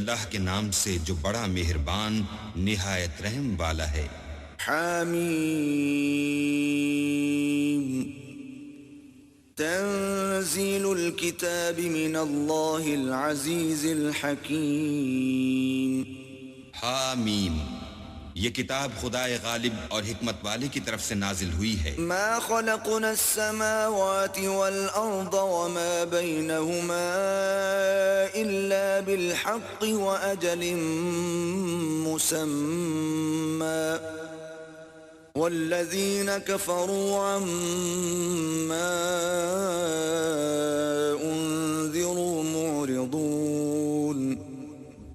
اللہ کے نام سے جو بڑا مہربان نہایت رحم والا ہے۔ حمیم تنزیل الکتاب من اللہ العزیز الحکیم۔ حامیم، یہ کتاب خدائے غالب اور حکمت والے کی طرف سے نازل ہوئی ہے۔ ما خلقنا السماوات والأرض وما بينهما إلا بالحق وأجل مسمى والذين كفروا عما أنذروا معرضون۔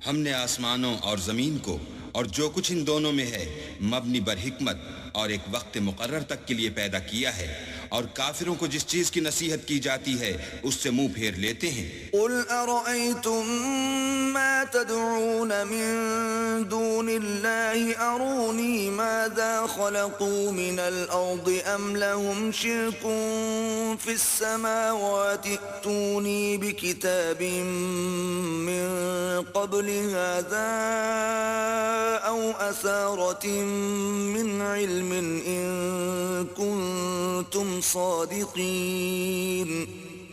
ہم نے آسمانوں اور زمین کو اور جو کچھ ان دونوں میں ہے مبنی بر حکمت اور ایک وقت مقرر تک کے لیے پیدا کیا ہے، اور کافروں کو جس چیز کی نصیحت کی جاتی ہے اس سے منہ پھیر لیتے ہیں۔ قل ارأيتم ما تدعون من دون الله اروني ماذا خلقوا من الارض ام لهم شرك في السماوات ائتوني بكتاب من قبل هذا او اثارة من علم ان كنتم صادقین۔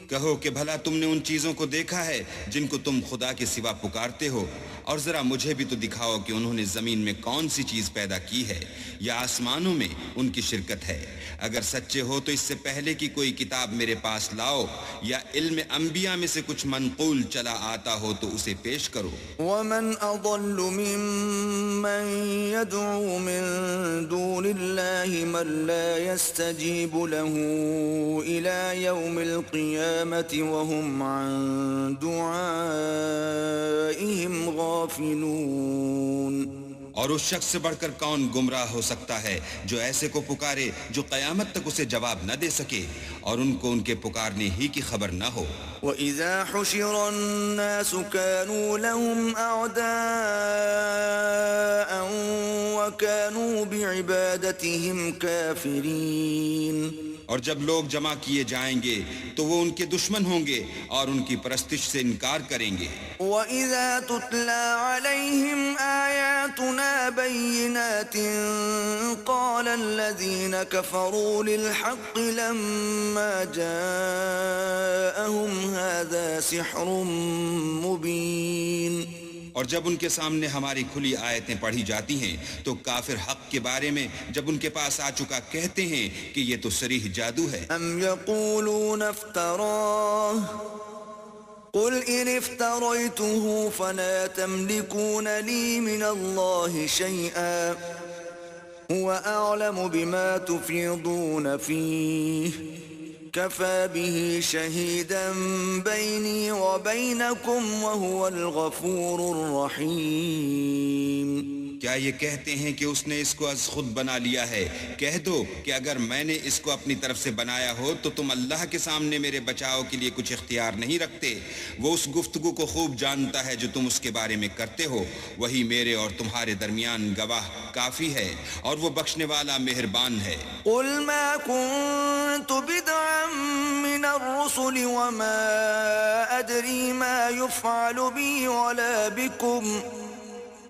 کہو کہ بھلا تم نے ان چیزوں کو دیکھا ہے جن کو تم خدا کے سوا پکارتے ہو، اور ذرا مجھے بھی تو دکھاؤ کہ انہوں نے زمین میں کون سی چیز پیدا کی ہے یا آسمانوں میں ان کی شرکت ہے۔ اگر سچے ہو تو اس سے پہلے کی کوئی کتاب میرے پاس لاؤ، یا علم انبیاء میں سے کچھ منقول چلا آتا ہو تو اسے پیش کرو۔ ومن اضل ممن يدعو من دون الله من لا يستجيب له الى يوم القيامة وهم عن دعائهم غافلون۔ اور اس شخص سے بڑھ کر کون گمراہ ہو سکتا ہے جو ایسے کو پکارے جو قیامت تک اسے جواب نہ دے سکے اور ان کو ان کے پکارنے ہی کی خبر نہ ہو۔ وَإِذَا حُشِرَ النَّاسُ كَانُوا لَهُمْ أَعْدَاءً وَكَانُوا بِعِبَادَتِهِمْ كَافِرِينَ۔ اور جب لوگ جمع کیے جائیں گے تو وہ ان کے دشمن ہوں گے اور ان کی پرستش سے انکار کریں گے۔ وَإِذَا تُتْلَى عَلَيْهِمْ آيَاتُنَا بَيِّنَاتٍ قَالَ الَّذِينَ كَفَرُوا لِلْحَقِّ لَمَّا جَاءَهُمْ هَذَا سِحْرٌ مُبِينٌ۔ اور جب ان کے سامنے ہماری کھلی آیتیں پڑھی جاتی ہیں تو کافر حق کے بارے میں جب ان کے پاس آ چکا کہتے ہیں کہ یہ تو صریح جادو ہے۔ ام یقولون افتراہ قل ان افتریته فلا تملكون لي من الله شيئا هو اعلم بما تفيضون فيه كفى به شهيدا بيني وبينكم وهو الغفور الرحيم۔ کیا یہ کہتے ہیں کہ اس نے اس کو از خود بنا لیا ہے؟ کہہ دو کہ اگر میں نے اس کو اپنی طرف سے بنایا ہو تو تم اللہ کے سامنے میرے بچاؤ کے لیے کچھ اختیار نہیں رکھتے۔ وہ اس گفتگو کو خوب جانتا ہے جو تم اس کے بارے میں کرتے ہو، وہی میرے اور تمہارے درمیان گواہ کافی ہے، اور وہ بخشنے والا مہربان ہے۔ قل ما كنت بدعا من الرسل وما ادري ما يفعل بي ولا بكم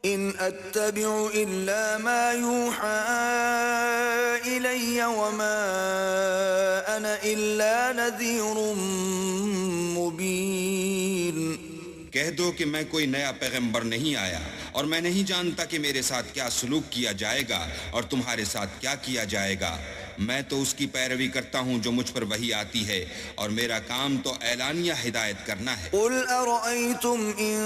ان اتبع الا ما يوحى الي وما انا الا نذير مبين۔ کہہ دو کہ میں کوئی نیا پیغمبر نہیں آیا، اور میں نہیں جانتا کہ میرے ساتھ کیا سلوک کیا جائے گا اور تمہارے ساتھ کیا کیا جائے گا۔ میں تو اس کی پیروی کرتا ہوں جو مجھ پر وحی آتی ہے، اور میرا کام تو اعلانیہ ہدایت کرنا ہے۔ قل ارأيتم ان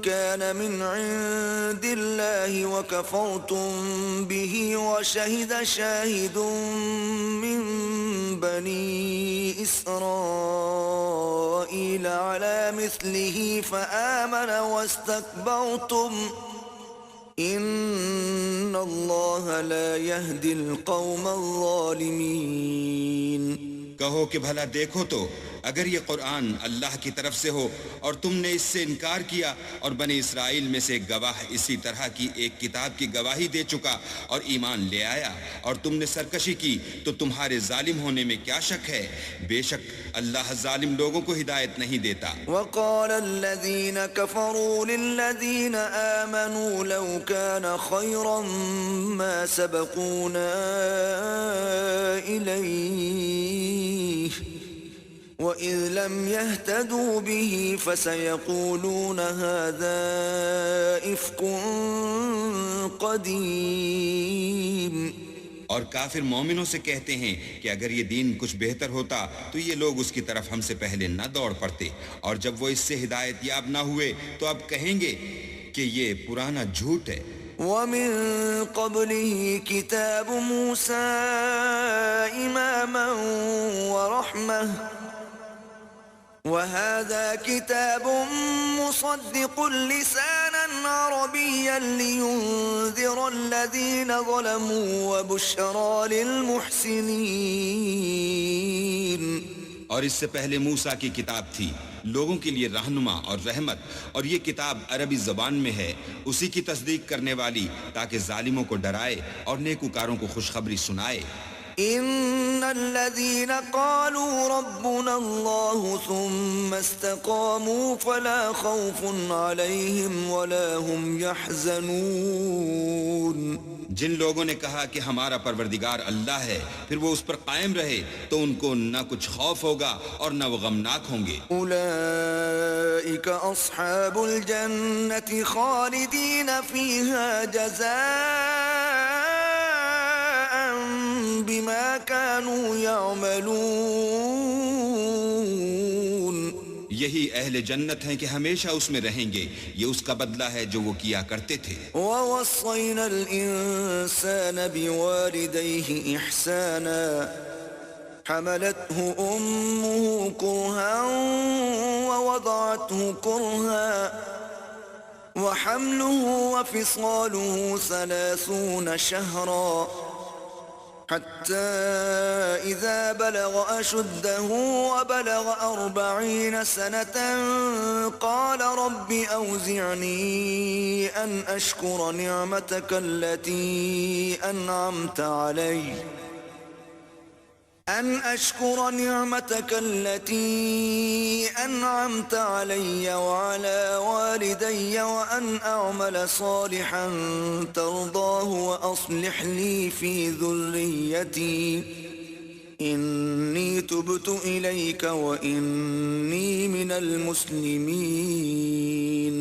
كان من عند الله وكفرتم به وشهد شاهد من بني إسرائيل على مثله فآمن واستكبرتم ان اللہ لا يهدي القوم الظالمین۔ کہو کہ بھلا دیکھو تو اگر یہ قرآن اللہ کی طرف سے ہو اور تم نے اس سے انکار کیا اور بنی اسرائیل میں سے گواہ اسی طرح کی ایک کتاب کی گواہی دے چکا اور ایمان لے آیا اور تم نے سرکشی کی تو تمہارے ظالم ہونے میں کیا شک ہے؟ بے شک اللہ ظالم لوگوں کو ہدایت نہیں دیتا۔ وقال الذين كفروا للذين آمنوا لو كان خيرا ما سبقونا إليه وَإِذْ لَمْ يَهْتَدُوا بِهِ فَسَيَقُولُونَ هَذَا إِفْكٌ قَدِيمٌ۔ اور کافر مومنوں سے کہتے ہیں کہ اگر یہ دین کچھ بہتر ہوتا تو یہ لوگ اس کی طرف ہم سے پہلے نہ دوڑ پڑتے، اور جب وہ اس سے ہدایت یاب نہ ہوئے تو اب کہیں گے کہ یہ پرانا جھوٹ ہے۔ وَمِن قَبْلِهِ كِتَابُ مُوسَىٰ إِمَامًا وَرَحْمَةً وَهَذَا كِتَابٌ مُصَدِّقٌ لِسَانًا عَرَبِيًّا لِيُنذِرَ الَّذِينَ ظَلَمُوا وَبُشْرَىٰ لِلْمُحْسِنِينَ۔ اور اس سے پہلے موسیٰ کی کتاب تھی لوگوں کے لیے رہنما اور رحمت، اور یہ کتاب عربی زبان میں ہے اسی کی تصدیق کرنے والی تاکہ ظالموں کو ڈرائے اور نیکوکاروں کو خوشخبری سنائے۔ ان الذين قالوا ربنا الله ثم استقاموا فلا خوف عليهم ولا هم يحزنون۔ جن لوگوں نے کہا کہ ہمارا پروردگار اللہ ہے پھر وہ اس پر قائم رہے تو ان کو نہ کچھ خوف ہوگا اور نہ وہ غمناک ہوں گے۔ اولئک اصحاب الجنة خالدین فیہا جزاء بما كانوا يعملون۔ یہی اہل جنت ہیں کہ ہمیشہ اس میں رہیں گے، یہ اس کا بدلہ ہے جو وہ کیا کرتے تھے۔ وَوَصَّيْنَا الْإِنسَانَ بِوَالِدَيْهِ إِحْسَانًا حَمَلَتْهُ أُمُّهُ كُرْهًا وَوَضَعَتْهُ كُرْهًا وَحَمْلُهُ وَفِصَالُهُ 30 شهرا حتى إذا بلغ أشده وبلغ 40 سنة قال رب أوزعني أن أشكر نعمتك التي أنعمت علي وعلى والدي وأن أعمل صالحا ترضاه وأصلح لي في ذريتي إني تبت إليك وإني من المسلمين۔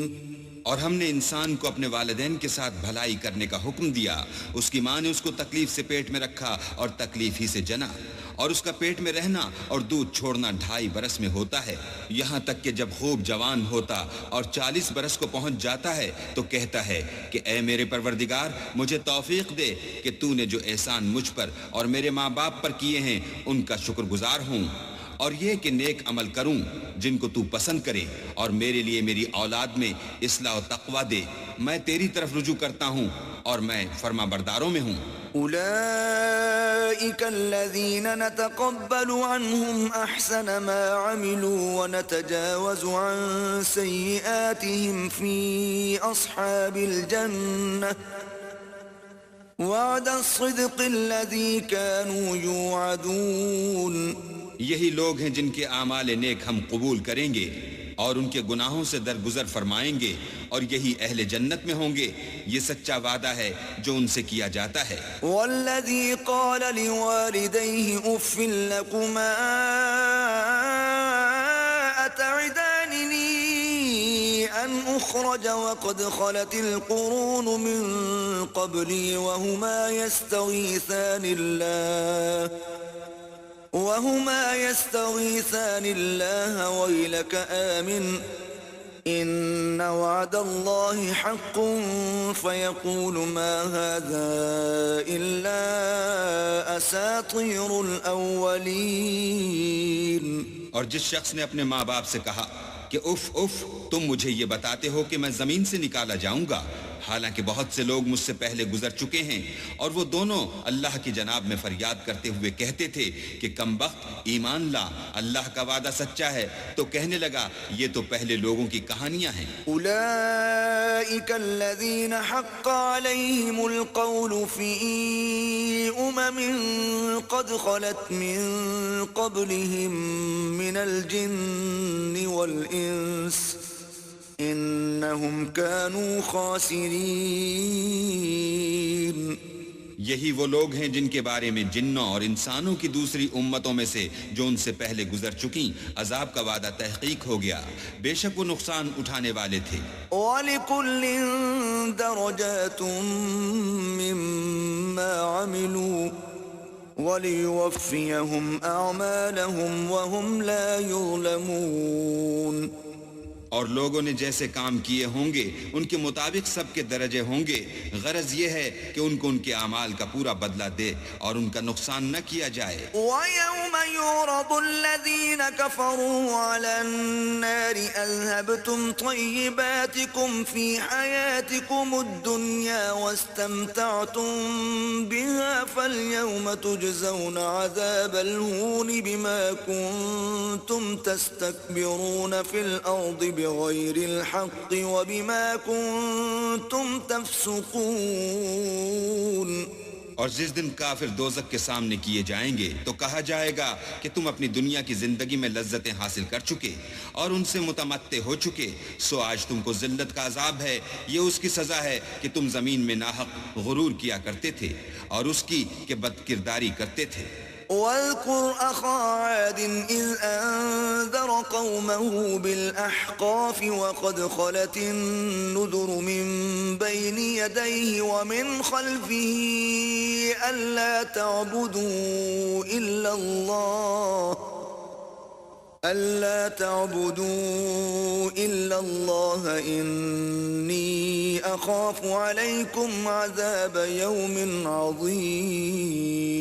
اور ہم نے انسان کو اپنے والدین کے ساتھ بھلائی کرنے کا حکم دیا، اس کی ماں نے اس کو تکلیف سے پیٹ میں رکھا اور تکلیف ہی سے جنا، اور اس کا پیٹ میں رہنا اور دودھ چھوڑنا 2.5 برس میں ہوتا ہے، یہاں تک کہ جب خوب جوان ہوتا اور 40 برس کو پہنچ جاتا ہے تو کہتا ہے کہ اے میرے پروردگار مجھے توفیق دے کہ تو نے جو احسان مجھ پر اور میرے ماں باپ پر کیے ہیں ان کا شکر گزار ہوں، اور یہ کہ نیک عمل کروں جن کو تو پسند کرے، اور میرے لیے میری اولاد میں اصلاح و تقوی دے، میں تیری طرف رجوع کرتا ہوں اور میں فرما برداروں میں ہوں۔ أولئك الذين نتقبل عنهم أحسن ما عملوا ونتجاوز عن سيئاتهم في أصحاب الجنة وعد الصدق الذي كانوا يوعدون۔ یہی لوگ ہیں جن کے اعمال نیک ہم قبول کریں گے اور ان کے گناہوں سے درگزر فرمائیں گے، اور یہی اہل جنت میں ہوں گے، یہ سچا وعدہ ہے جو ان سے کیا جاتا ہے۔ والذی قال لوالدیہ اف لکما اتعداننی ان اخرج وقد خلت القرون من قبلی وهما يستغيثان الله ويلك آمن إن وعد الله حق فيقول ما هذا إلا أساطير الأولين۔ اور جس شخص نے اپنے ماں باپ سے کہا کہ اف اف تم مجھے یہ بتاتے ہو کہ میں زمین سے نکالا جاؤں گا، حالانکہ بہت سے لوگ مجھ سے پہلے گزر چکے ہیں اور وہ دونوں اللہ کی جناب میں فریاد کرتے ہوئے کہتے تھے کہ کمبخت ایمان لا، اللہ کا وعدہ سچا ہے۔ تو کہنے لگا یہ تو پہلے لوگوں کی کہانیاں ہیں۔ أولئك الذين حق عليهم القول في قد خلت من قبلهم من الجن والإنس إنهم كانوا خاسرين۔ یہی وہ لوگ ہیں جن کے بارے میں جنوں اور انسانوں کی دوسری امتوں میں سے جو ان سے پہلے گزر چکیں عذاب کا وعدہ تحقیق ہو گیا، بے شک وہ نقصان اٹھانے والے تھے۔ وَلِكُلٍّ دَرَجَاتٌ مِّمَّا عَمِلُوا وَلِيُوَفِّيَهُمْ أَعْمَالَهُمْ وَهُمْ لَا يُظْلَمُونَ۔ اور لوگوں نے جیسے کام کیے ہوں گے ان کے مطابق سب کے درجے ہوں گے، غرض یہ ہے کہ ان کو ان کے اعمال کا پورا بدلہ دے اور ان کا نقصان نہ کیا جائے۔ وَيَوْمَ يُعْرَضُ الَّذِينَ كَفَرُوا عَلَى النَّارِ أَذْهَبْتُمْ طَيِّبَاتِكُمْ فِي حَيَاتِكُمُ الدُّنْيَا وَاسْتَمْتَعْتُمْ بِهَا فَالْيَوْمَ تُجْزَوْنَ عَذَابَ الْهُونِ بِمَا كُنتُمْ تَسْتَكْبِرُونَ فِي الْأَرْضِ بغير الحق وبما كنتم تفسقون۔ اور جس دن کافر دوزخ کے سامنے کیے جائیں گے تو کہا جائے گا کہ تم اپنی دنیا کی زندگی میں لذتیں حاصل کر چکے اور ان سے متمتع ہو چکے، سو آج تم کو ذلت کا عذاب ہے، یہ اس کی سزا ہے کہ تم زمین میں ناحق غرور کیا کرتے تھے اور اس کی کہ بد کرداری کرتے تھے۔ واذكر أخا عاد إذ أنذر قومه بالأحقاف وقد خلت النذر من بين يديه ومن خلفه ألا تعبدوا إلا الله إني أخاف عليكم عذاب يوم عظيم۔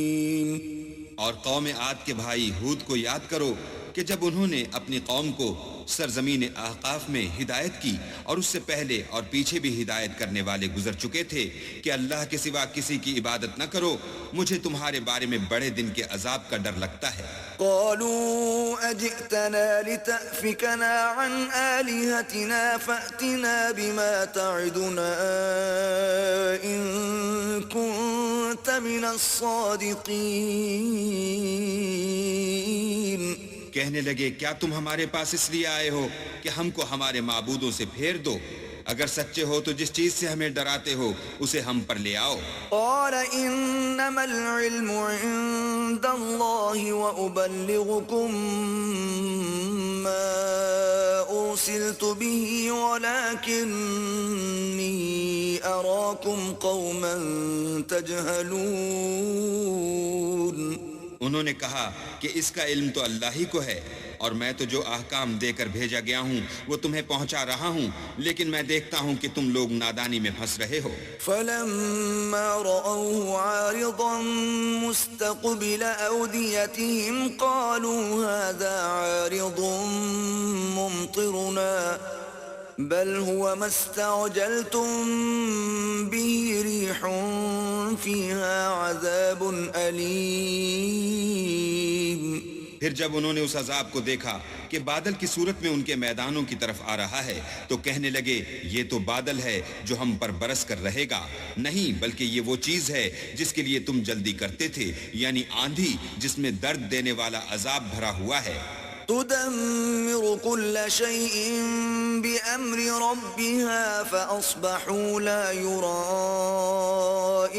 اور قوم عاد کے بھائی ہود کو یاد کرو کہ جب انہوں نے اپنی قوم کو سرزمین احقاف میں ہدایت کی اور اس سے پہلے اور پیچھے بھی ہدایت کرنے والے گزر چکے تھے کہ اللہ کے سوا کسی کی عبادت نہ کرو، مجھے تمہارے بارے میں بڑے دن کے عذاب کا ڈر لگتا ہے۔ قالوا أجئتنا لتأفكنا عن آلهتنا فأتنا بما تعدنا إن كنت من الصادقين۔ کہنے لگے کیا تم ہمارے پاس اس لیے آئے ہو کہ ہم کو ہمارے معبودوں سے پھیر دو؟ اگر سچے ہو تو جس چیز سے ہمیں ڈراتے ہو اسے ہم پر لے آؤ۔ قال انما العلم عند الله وابلغكم ما ارسلت به ولكني اراكم قوما تجهلون۔ انہوں نے کہا کہ اس کا علم تو اللہ ہی کو ہے اور میں تو جو احکام دے کر بھیجا گیا ہوں وہ تمہیں پہنچا رہا ہوں، لیکن میں دیکھتا ہوں کہ تم لوگ نادانی میں پھنس رہے ہو۔ فلما رأوه عارضا مستقبل أوديتهم قالوا هذا عارض ممطرنا بل هو ما استعجلتم به ريح فيها عذاب أليم۔ پھر جب انہوں نے اس عذاب کو دیکھا کہ بادل کی صورت میں ان کے میدانوں کی طرف آ رہا ہے تو کہنے لگے یہ تو بادل ہے جو ہم پر برس کر رہے گا، نہیں بلکہ یہ وہ چیز ہے جس کے لیے تم جلدی کرتے تھے، یعنی آندھی جس میں درد دینے والا عذاب بھرا ہوا ہے۔ تدمر كل شيء بأمر ربها فأصبحوا لا يرى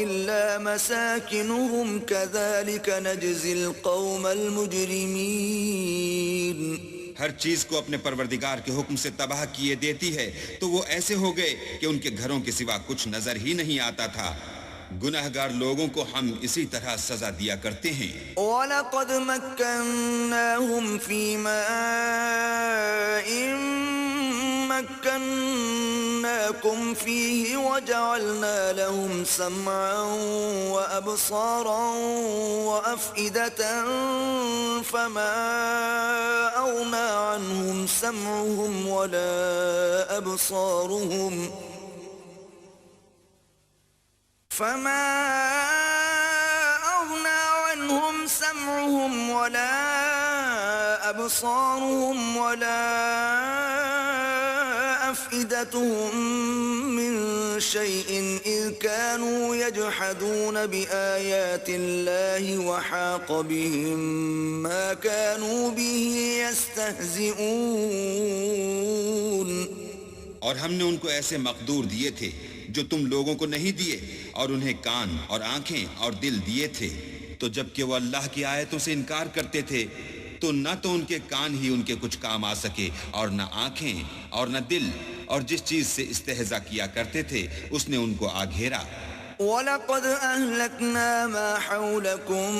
إلا مساكنهم كذلك نجزي القوم المجرمين۔ ہر چیز کو اپنے پروردگار کے حکم سے تباہ کیے دیتی ہے تو وہ ایسے ہو گئے کہ ان کے گھروں کے سوا کچھ نظر ہی نہیں آتا تھا۔ گناہگار لوگوں کو ہم اسی طرح سزا دیا کرتے ہیں۔ وَلَقَدْ مَكَّنَّاهُمْ فِي مَاءٍ مَكَّنَّاكُمْ فِيهِ وَجَعَلْنَا لَهُمْ سَمْعًا وَأَبْصَارًا وَأَفْئِدَةً فَمَا أَغْنَى عَنْهُمْ سَمْعُهُمْ وَلَا أَبْصَارُهُمْ فما أغنى عنهم سمعهم ولا أبصارهم ولا أفئدتهم من شيء إذ كانوا يجحدون بآيات الله وحاق بهم ما كانوا به يستهزئون. اور ہم نے ان کو ایسے مقدور دیے تھے جو تم لوگوں کو نہیں دیے، اور انہیں کان اور آنکھیں اور دل دیے تھے، تو جب کہ وہ اللہ کی آیتوں سے انکار کرتے تھے تو نہ تو ان کے کان ہی ان کے کچھ کام آ سکے، اور نہ آنکھیں اور نہ دل، اور جس چیز سے استہزاء کیا کرتے تھے اس نے ان کو آ گھیرا. وَلَقَدْ أَهْلَكْنَا مَا حَوْلَكُمْ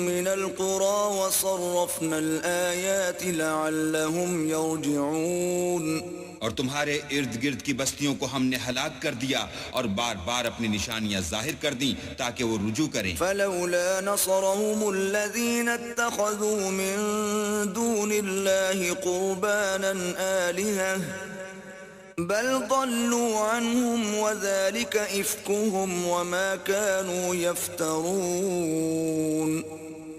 مِنَ الْقُرَى وَصَرَّفْنَا الْآيَاتِ لَعَلَّهُمْ يَرْجِعُونَ. اور تمہارے ارد گرد کی بستیوں کو ہم نے ہلاک کر دیا اور بار بار اپنی نشانیاں ظاہر کر دیں تاکہ وہ رجوع کریں. فَلَوْلَا نَصَرَهُمُ الَّذِينَ اتَّخَذُوا مِن دُونِ اللَّهِ قُرْبَانًا آلِهَةً بل ضلوا عنهم وذلك إفكهم وما كانوا يفترون.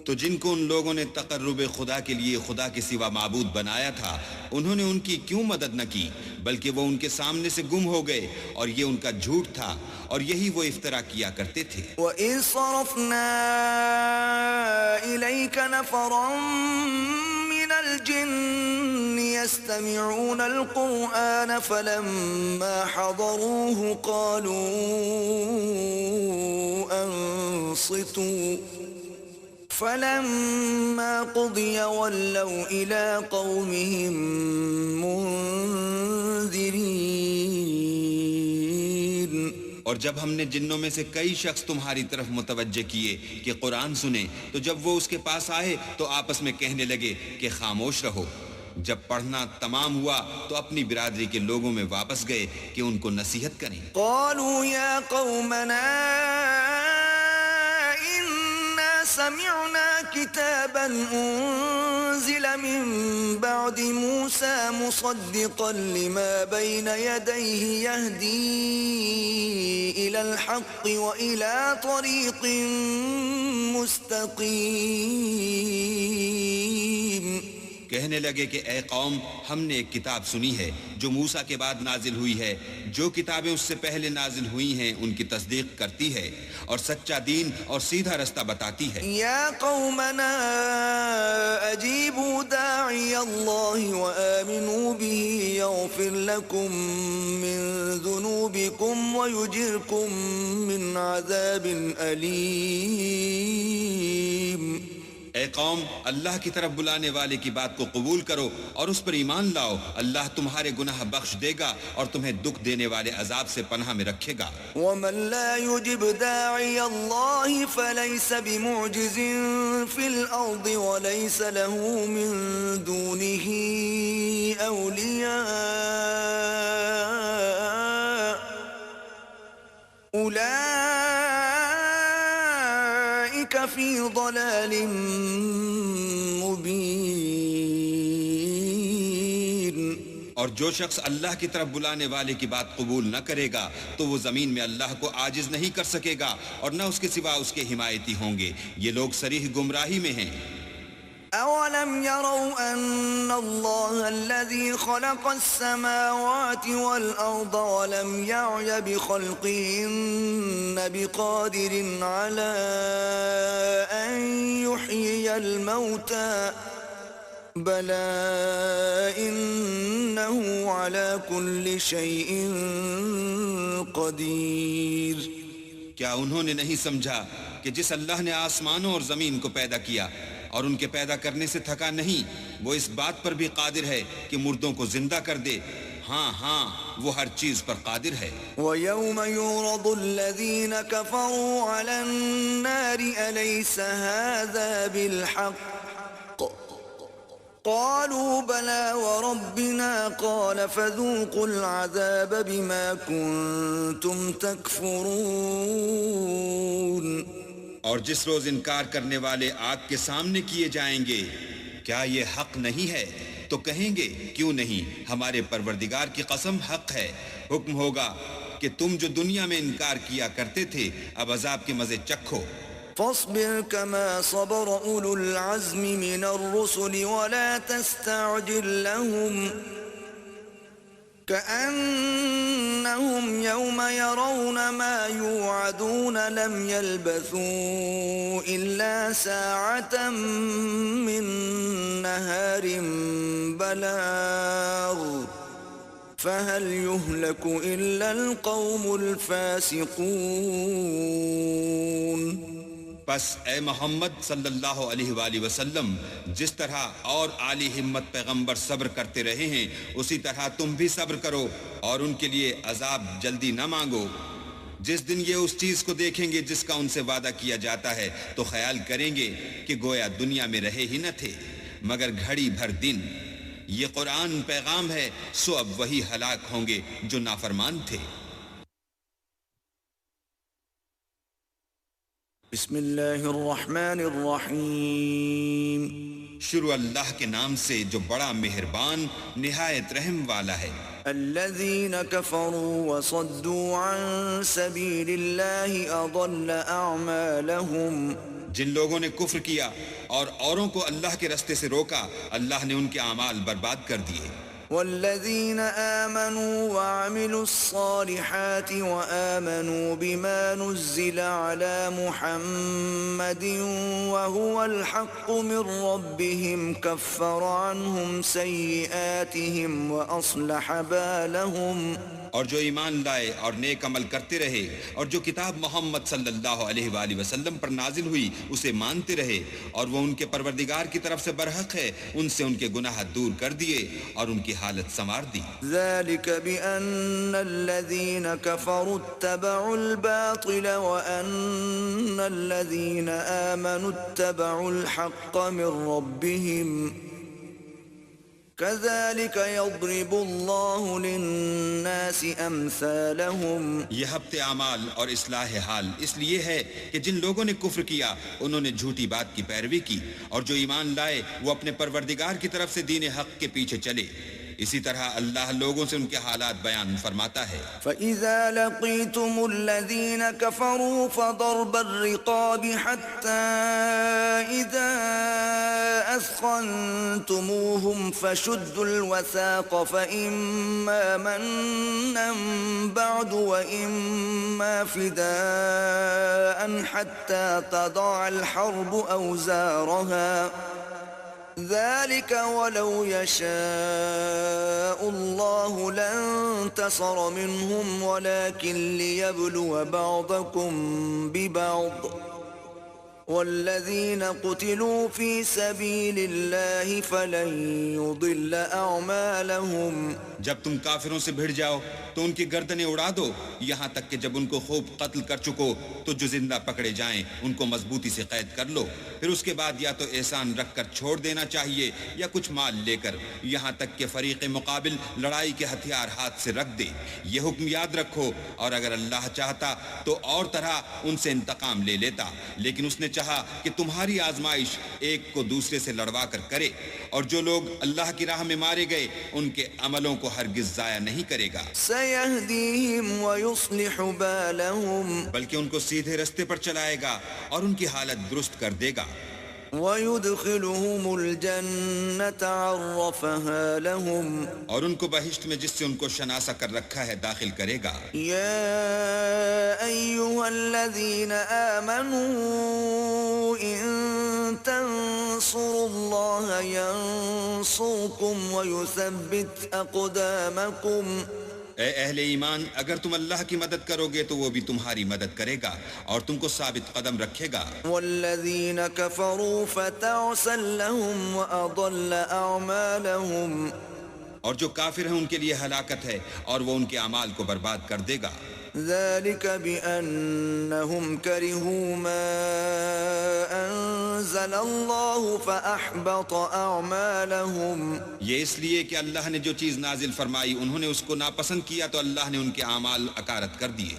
تو جن کو ان لوگوں نے تقرب خدا کے لیے خدا کے سوا معبود بنایا تھا انہوں نے ان کی کیوں مدد نہ کی، بلکہ وہ ان کے سامنے سے گم ہو گئے، اور یہ ان کا جھوٹ تھا اور یہی وہ افترا کیا کرتے تھے. وَإِذْ صَرَفْنَا إِلَيْكَ نَفَرًا مِنَ الْجِنِّ يَسْتَمِعُونَ الْقُرْآنَ فَلَمَّا حَضَرُوهُ قَالُوا أَنصِتُوا فَلَمَّا قُضِيَ وَلَّوْا إِلَىٰ قَوْمِهِمْ مُنذِرِينَ. اور جب ہم نے جنوں میں سے کئی شخص تمہاری طرف متوجہ کیے کہ قرآن سنیں تو جب وہ اس کے پاس آئے تو آپس میں کہنے لگے کہ خاموش رہو. جب پڑھنا تمام ہوا تو اپنی برادری کے لوگوں میں واپس گئے کہ ان کو نصیحت کریں. قالوا يا قومنا سمعنا كتابا أنزل من بعد موسى مصدقا لما بين يديه يهدي إلى الحق وإلى طريق مستقيم. کہنے لگے کہ اے قوم، ہم نے ایک کتاب سنی ہے جو موسیٰ کے بعد نازل ہوئی ہے، جو کتابیں اس سے پہلے نازل ہوئی ہیں ان کی تصدیق کرتی ہے اور سچا دین اور سیدھا رستہ بتاتی ہے. یا قومنا اجیبوا داعی اللہ وآمنوا به یغفر لکم من ذنوبکم ویجرکم من عذاب علیم. اے قوم، اللہ کی طرف بلانے والے کی بات کو قبول کرو اور اس پر ایمان لاؤ، اللہ تمہارے گناہ بخش دے گا اور تمہیں دکھ دینے والے عذاب سے پناہ میں رکھے گا. ومن لا يجب داعی اللہ فلیس بمعجز فی الارض وليس له من دونه اولیاء فی ضلال مبین. اور جو شخص اللہ کی طرف بلانے والے کی بات قبول نہ کرے گا تو وہ زمین میں اللہ کو عاجز نہیں کر سکے گا اور نہ اس کے سوا اس کے حمایتی ہوں گے. یہ لوگ صریح گمراہی میں ہیں. أولم يروا أن الله الذي خلق السماوات والأرض ولم يعي بخلقهن بقادر على أن يحيي الموتى بلى إنه على كل شيء قدير. کیا انہوں نے نہیں سمجھا کہ جس اللہ نے آسمانوں اور زمین کو پیدا کیا اور ان کے پیدا کرنے سے تھکا نہیں، وہ اس بات پر بھی قادر ہے کہ مردوں کو زندہ کر دے. ہاں وہ ہر چیز پر قادر ہے. وَيَوْمَ يُعْرَضُ الَّذِينَ كَفَرُوا عَلَى النَّارِ أَلَيْسَ هَذَا بِالْحَقِّ قَالُوا بَلَى وَرَبِّنَا قَالَ فَذُوقُوا الْعَذَابَ بِمَا كُنتُمْ تَكْفُرُونَ. اور جس روز انکار کرنے والے آگ کے سامنے کیے جائیں گے، کیا یہ حق نہیں ہے؟ تو کہیں گے کیوں نہیں، ہمارے پروردگار کی قسم حق ہے. حکم ہوگا کہ تم جو دنیا میں انکار کیا کرتے تھے اب عذاب کے مزے چکھو. فاصبر كما صبر أولو العزم من الرسل ولا تستعجل لهم كأنهم يوم يرون ما يوعدون لم يلبثوا إلا ساعة من نهار بلاغ فهل يهلك إلا القوم الفاسقون. پس اے محمد صلی اللہ علیہ وآلہ وسلم جس طرح اور عالی ہمت پیغمبر صبر کرتے رہے ہیں اسی طرح تم بھی صبر کرو اور ان کے لیے عذاب جلدی نہ مانگو. جس دن یہ اس چیز کو دیکھیں گے جس کا ان سے وعدہ کیا جاتا ہے تو خیال کریں گے کہ گویا دنیا میں رہے ہی نہ تھے مگر گھڑی بھر دن. یہ قرآن پیغام ہے سو اب وہی ہلاک ہوں گے جو نافرمان تھے. بسم اللہ الرحمن الرحیم. شروع اللہ کے نام سے جو بڑا مہربان نہایت رحم والا ہے. الذين كفروا وصدوا عن سبيل الله أضل أعمالهم. جن لوگوں نے کفر کیا اور اوروں کو اللہ کے رستے سے روکا اللہ نے ان کے اعمال برباد کر دیے. والذين آمنوا وعملوا الصالحات وآمنوا بما نزل على محمد وهو الحق من ربهم كفر عنهم سيئاتهم وأصلح بالهم. اور جو ایمان لائے اور نیک عمل کرتے رہے اور جو کتاب محمد صلی اللہ علیہ وآلہ وسلم پر نازل ہوئی اسے مانتے رہے اور وہ ان کے پروردگار کی طرف سے برحق ہے ان سے ان کے گناہ دور کر دیے اور ان کی حالت سنوار دی. ذلك بأن الذين كفروا اتبعوا الباطل وأن الذين آمنوا اتبعوا الحق من ربهم كذلك يضرب الله للناس أمثالهم. یہ ہفتے اعمال اور اصلاح حال اس لیے ہے کہ جن لوگوں نے کفر کیا انہوں نے جھوٹی بات کی پیروی کی اور جو ایمان لائے وہ اپنے پروردگار کی طرف سے دین حق کے پیچھے چلے. اسی طرح اللہ لوگوں سے ان کے حالات بیان فرماتا ہے. فَإِذَا لَقِيتُمُ الَّذِينَ كَفَرُوا فَضَرْبَ الرِّقَابِ حَتَّى إِذَا أَثْخَنْتُمُوهُمْ فَشُدُّوا الْوَثَاقَ فَإِمَّا مَنًّا بَعْدُ وَإِمَّا فِدَاءً حَتَّى تَضَعَ الْحَرْبُ أَوْزَارَهَا ذلك ولو يشاء الله لانتصر منهم ولكن ليبلو بعضكم ببعض والذين قتلوا في سبيل الله فلن يضل أعمالهم. جب تم کافروں سے بھڑ جاؤ تو ان کی گردنیں اڑا دو یہاں تک کہ جب ان کو خوب قتل کر چکو تو جو زندہ پکڑے جائیں ان کو مضبوطی سے قید کر لو. پھر اس کے بعد یا تو احسان رکھ کر چھوڑ دینا چاہیے یا کچھ مال لے کر یہاں تک کہ فریق مقابل لڑائی کے ہتھیار ہاتھ سے رکھ دے. یہ حکم یاد رکھو اور اگر اللہ چاہتا تو اور طرح ان سے انتقام لے لیتا لیکن اس نے چاہا کہ تمہاری آزمائش ایک کو دوسرے سے لڑوا کر کرے اور جو لوگ اللہ کی راہ میں مارے گئے ان کے عملوں کو ہرگز ضائع نہیں کرے گا. سَيَهْدِيهِمْ وَيُصْلِحُ بَالَهُمْ بلکہ ان کو سیدھے رستے پر چلائے گا اور ان کی حالت درست کر دے گا. وَيُدْخِلُهُمُ الْجَنَّةَ عَرَّفَهَا لَهُمْ اور ان کو بہشت میں جس سے ان کو شناسا کر رکھا ہے داخل کرے گا. يَا أَيُّهَا الَّذِينَ آمَنُوا إِن تَنصُرُوا اللَّهَ يَنصُرْكُمْ وَيُثَبِّتْ أَقْدَامَكُمْ. اے اہل ایمان اگر تم اللہ کی مدد کرو گے تو وہ بھی تمہاری مدد کرے گا اور تم کو ثابت قدم رکھے گا. والذین کفروا فتعسا لهم وأضل أعمالهم. اور جو کافر ہیں ان کے لیے ہلاکت ہے اور وہ ان کے اعمال کو برباد کر دے گا. ذلك بأنهم كرهوا ما أنزل الله فأحبط أعمالهم. یہ اس لیے کہ اللہ نے جو چیز نازل فرمائی انہوں نے اس کو ناپسند کیا تو اللہ نے ان کے اعمال اکارت کر دیے.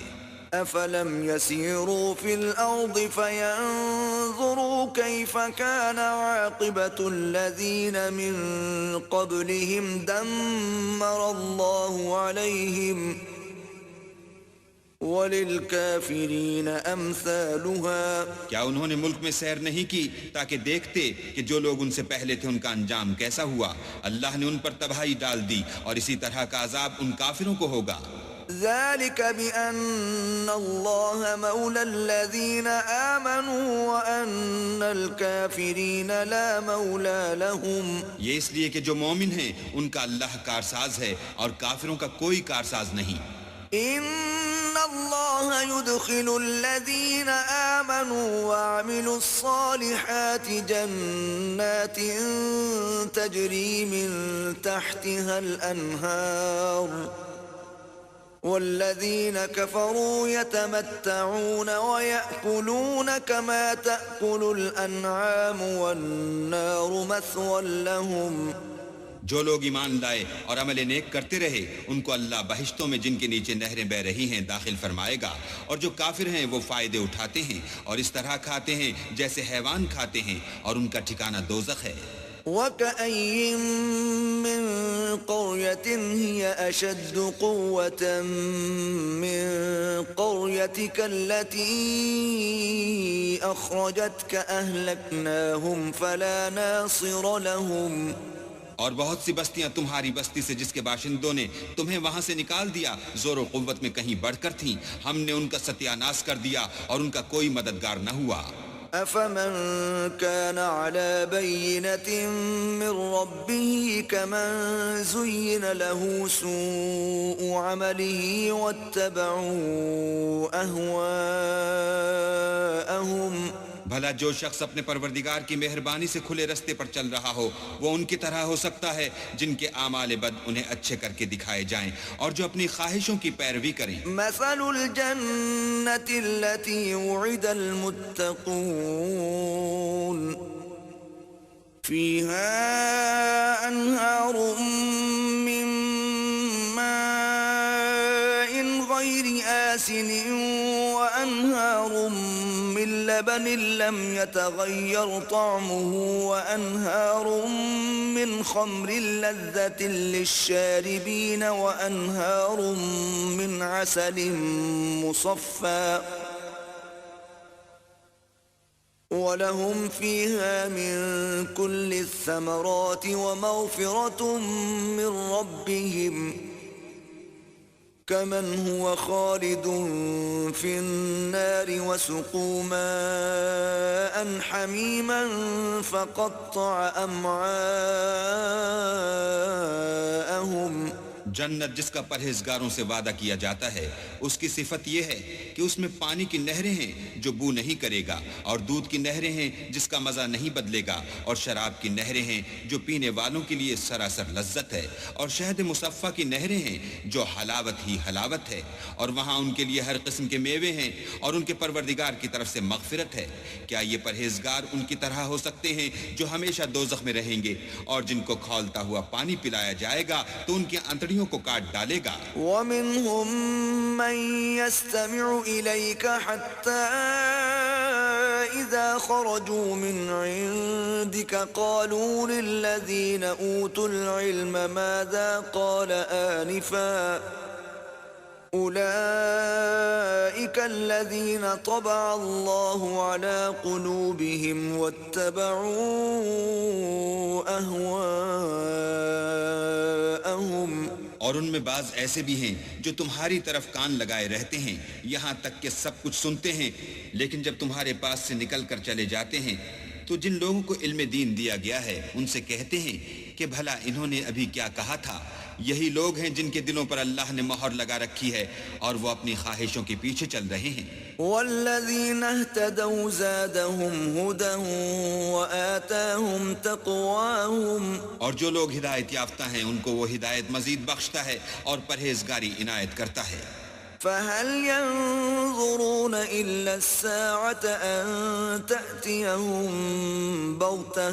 أفلم يسيروا في الأرض فينظروا كيف كان عاقبة الذين من قبلهم دمر الله عليهم وَلِلْكَافِرِينَ أَمْثَالُهَا کیا انہوں نے ملک میں سیر نہیں کی تاکہ دیکھتے کہ جو لوگ ان سے پہلے تھے ان کا انجام کیسا ہوا؟ اللہ نے ان پر تباہی ڈال دی اور اسی طرح کا عذاب ان کافروں کو ہوگا۔ ذلك بأن الله مولى الذين آمنوا وأن الكافرين لا مولى لهم۔ یہ اس لیے کہ جو مومن ہیں ان کا اللہ کارساز ہے اور کافروں کا کوئی کارساز نہیں۔ إن الله يدخل الذين آمنوا وعملوا الصالحات جنات تجري من تحتها الأنهار والذين كفروا يتمتعون ويأكلون كما تأكل الأنعام والنار مثوى لهم۔ جو لوگ ایمان لائے اور عمل نیک کرتے رہے ان کو اللہ بہشتوں میں جن کے نیچے نہریں بہ رہی ہیں داخل فرمائے گا، اور جو کافر ہیں وہ فائدے اٹھاتے ہیں اور اس طرح کھاتے ہیں جیسے حیوان کھاتے ہیں، اور ان کا ٹھکانہ دوزخ ہے۔ وَكَأَيٍّ مِّن قَرْيَةٍ هِيَ أَشَدُّ قُوَّةً مِّن قَرْيَتِكَ الَّتِي أَخْرَجَتْكَ أَهْلَكْنَاهُمْ فَلَا نَاصِرَ لَهُمْ۔ اور بہت سی بستیاں تمہاری بستی سے جس کے باشندوں نے تمہیں وہاں سے نکال دیا زور و قوت میں کہیں بڑھ کر تھیں، ہم نے ان کا ستیہ ناش کر دیا اور ان کا کوئی مددگار نہ ہوا۔ أَفَمَنْ كَانَ عَلَى بَيِّنَةٍ مِّن رَّبِّهِ كَمَنْ زُيِّنَ لَهُ سُوءُ عَمَلِهِ وَاتَّبَعُوا أَهْوَاءَهُمْ۔ بھلا جو شخص اپنے پروردگار کی مہربانی سے کھلے رستے پر چل رہا ہو وہ ان کی طرح ہو سکتا ہے جن کے اعمال بد انہیں اچھے کر کے دکھائے جائیں اور جو اپنی خواہشوں کی پیروی کریں۔ مثل الجنة التي وعد المتقون فيها أنهار من ماء غير آسن وأنهار من لبن لم يتغير طعمه وأنهار من خمر لذة للشاربين وأنهار من عسل مصفى ولهم فيها من كل الثمرات ومغفرة من ربهم كمن هو خالد في النار وسقوا ماء حميما فقطع أمعاءهم۔ جنت جس کا پرہیزگاروں سے وعدہ کیا جاتا ہے اس کی صفت یہ ہے کہ اس میں پانی کی نہریں ہیں جو بو نہیں کرے گا، اور دودھ کی نہریں ہیں جس کا مزہ نہیں بدلے گا، اور شراب کی نہریں ہیں جو پینے والوں کے لیے سراسر لذت ہے، اور شہد مصفہ کی نہریں ہیں جو حلاوت ہی حلاوت ہے، اور وہاں ان کے لیے ہر قسم کے میوے ہیں اور ان کے پروردگار کی طرف سے مغفرت ہے۔ کیا یہ پرہیزگار ان کی طرح ہو سکتے ہیں جو ہمیشہ دوزخ میں رہیں گے اور جن کو کھولتا ہوا پانی پلایا جائے گا تو ان کی انتڑیوں کو کاٹ ڈالے گا۔ وَمِنْهُمْ مَنْ يَسْتَمِعُ إِلَيْكَ حَتَّى إِذَا خَرَجُوا مِنْ عِنْدِكَ قَالُوا لِلَّذِينَ أُوتُوا الْعِلْمَ مَاذَا قَالَ آنِفًا أُولَئِكَ الَّذِينَ طَبَعَ اللَّهُ عَلَى قُلُوبِهِمْ وَاتَّبَعُوا أَهْوَاءَهُمْ۔ اور ان میں بعض ایسے بھی ہیں جو تمہاری طرف کان لگائے رہتے ہیں یہاں تک کہ سب کچھ سنتے ہیں، لیکن جب تمہارے پاس سے نکل کر چلے جاتے ہیں تو جن لوگوں کو علم دین دیا گیا ہے ان سے کہتے ہیں کہ بھلا انہوں نے ابھی کیا کہا تھا۔ یہی لوگ ہیں جن کے دلوں پر اللہ نے مہر لگا رکھی ہے اور وہ اپنی خواہشوں کے پیچھے چل رہے ہیں۔ والذین اہتدوا زادهم هدى وآتاهم تقواهم۔ اور جو لوگ ہدایت یافتہ ہیں ان کو وہ ہدایت مزید بخشتا ہے اور پرہیزگاری عنایت کرتا ہے۔ فهل ينظرون إلا الساعة أن تأتيهم بغتة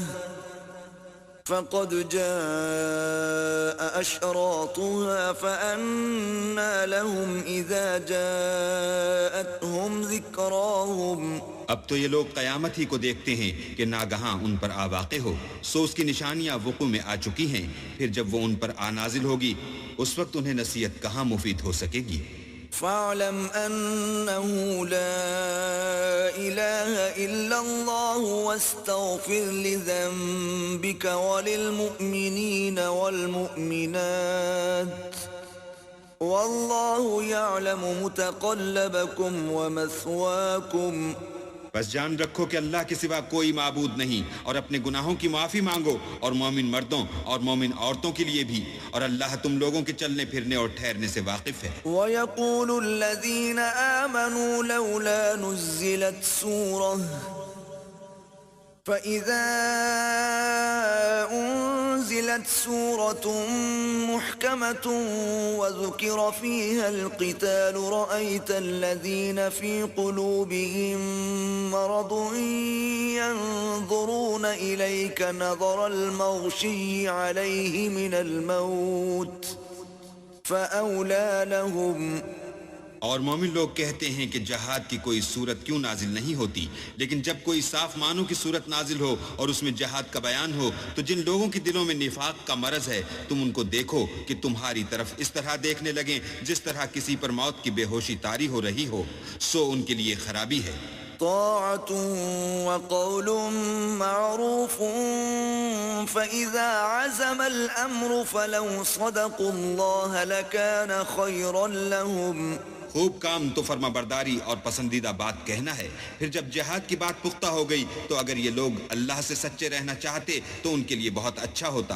فقد جاء أشراطها فأنى لهم إذا جاءتهم ذكراهم۔ اب تو یہ لوگ قیامت ہی کو دیکھتے ہیں کہ ناگہاں ان پر آ واقع ہو، سو اس کی نشانیاں وقوع میں آ چکی ہیں، پھر جب وہ ان پر آ نازل ہوگی اس وقت انہیں نصیحت کہاں مفید ہو سکے گی۔ فاعلم أنه لا إله إلا الله واستغفر لذنبك وللمؤمنين والمؤمنات والله يعلم متقلبكم ومثواكم بس جان رکھو کہ اللہ کے سوا کوئی معبود نہیں، اور اپنے گناہوں کی معافی مانگو، اور مومن مردوں اور مومن عورتوں کے لیے بھی، اور اللہ تم لوگوں کے چلنے پھرنے اور ٹھہرنے سے واقف ہے۔ وَيَقُولُ الَّذِينَ آمَنُوا لَوْلَا نُزِّلَتْ سُورَةٌ فَإِذَا أُنزِلَتْ سُورَةٌ مُحْكَمَةٌ وَذُكِرَ فِيهَا الْقِتَالُ رَأَيْتَ الَّذِينَ فِي قُلُوبِهِم مَّرَضٌ يَنظُرُونَ إِلَيْكَ نَظَرَ الْمَغْشِيِّ عَلَيْهِ مِنَ الْمَوْتِ فَأَوْلَىٰ لَهُمْ۔ اور مومن لوگ کہتے ہیں کہ جہاد کی کوئی صورت کیوں نازل نہیں ہوتی، لیکن جب کوئی صاف معنوں کی صورت نازل ہو اور اس میں جہاد کا بیان ہو تو جن لوگوں کے دلوں میں نفاق کا مرض ہے تم ان کو دیکھو کہ تمہاری طرف اس طرح دیکھنے لگیں جس طرح کسی پر موت کی بے ہوشی طاری ہو رہی ہو، سو ان کے لیے خرابی ہے۔ طاعة وقول معروف فإذا عزم الأمر فلو صدقوا الله لكان خيرا لهم۔ خوب کام تو فرما برداری اور پسندیدہ بات کہنا ہے، پھر جب جہاد کی بات پختہ ہو گئی تو اگر یہ لوگ اللہ سے سچے رہنا چاہتے تو ان کے لیے بہت اچھا ہوتا۔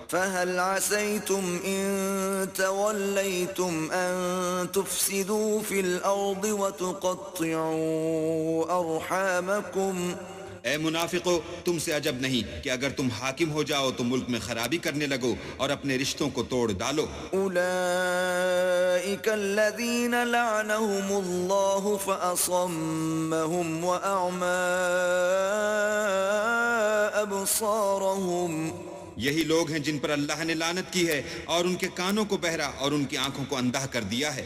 فَهَلْ عَسَيْتُمْ إِن تَوَلَّيْتُمْ أَن تُفْسِدُوا فِي الْأَرْضِ وَتُقَطِّعُوا أَرْحَامَكُمْ۔ اے منافقو، تم سے عجب نہیں کہ اگر تم حاکم ہو جاؤ تو ملک میں خرابی کرنے لگو اور اپنے رشتوں کو توڑ ڈالو۔ أُولَئِكَ الَّذِينَ لَعَنَهُمُ اللَّهُ فَأَصَمَّهُمْ وَأَعْمَى أَبْصَارَهُمْ۔ یہی لوگ ہیں جن پر اللہ نے لعنت کی ہے اور ان کے کانوں کو بہرا اور ان کی آنکھوں کو اندھا کر دیا ہے۔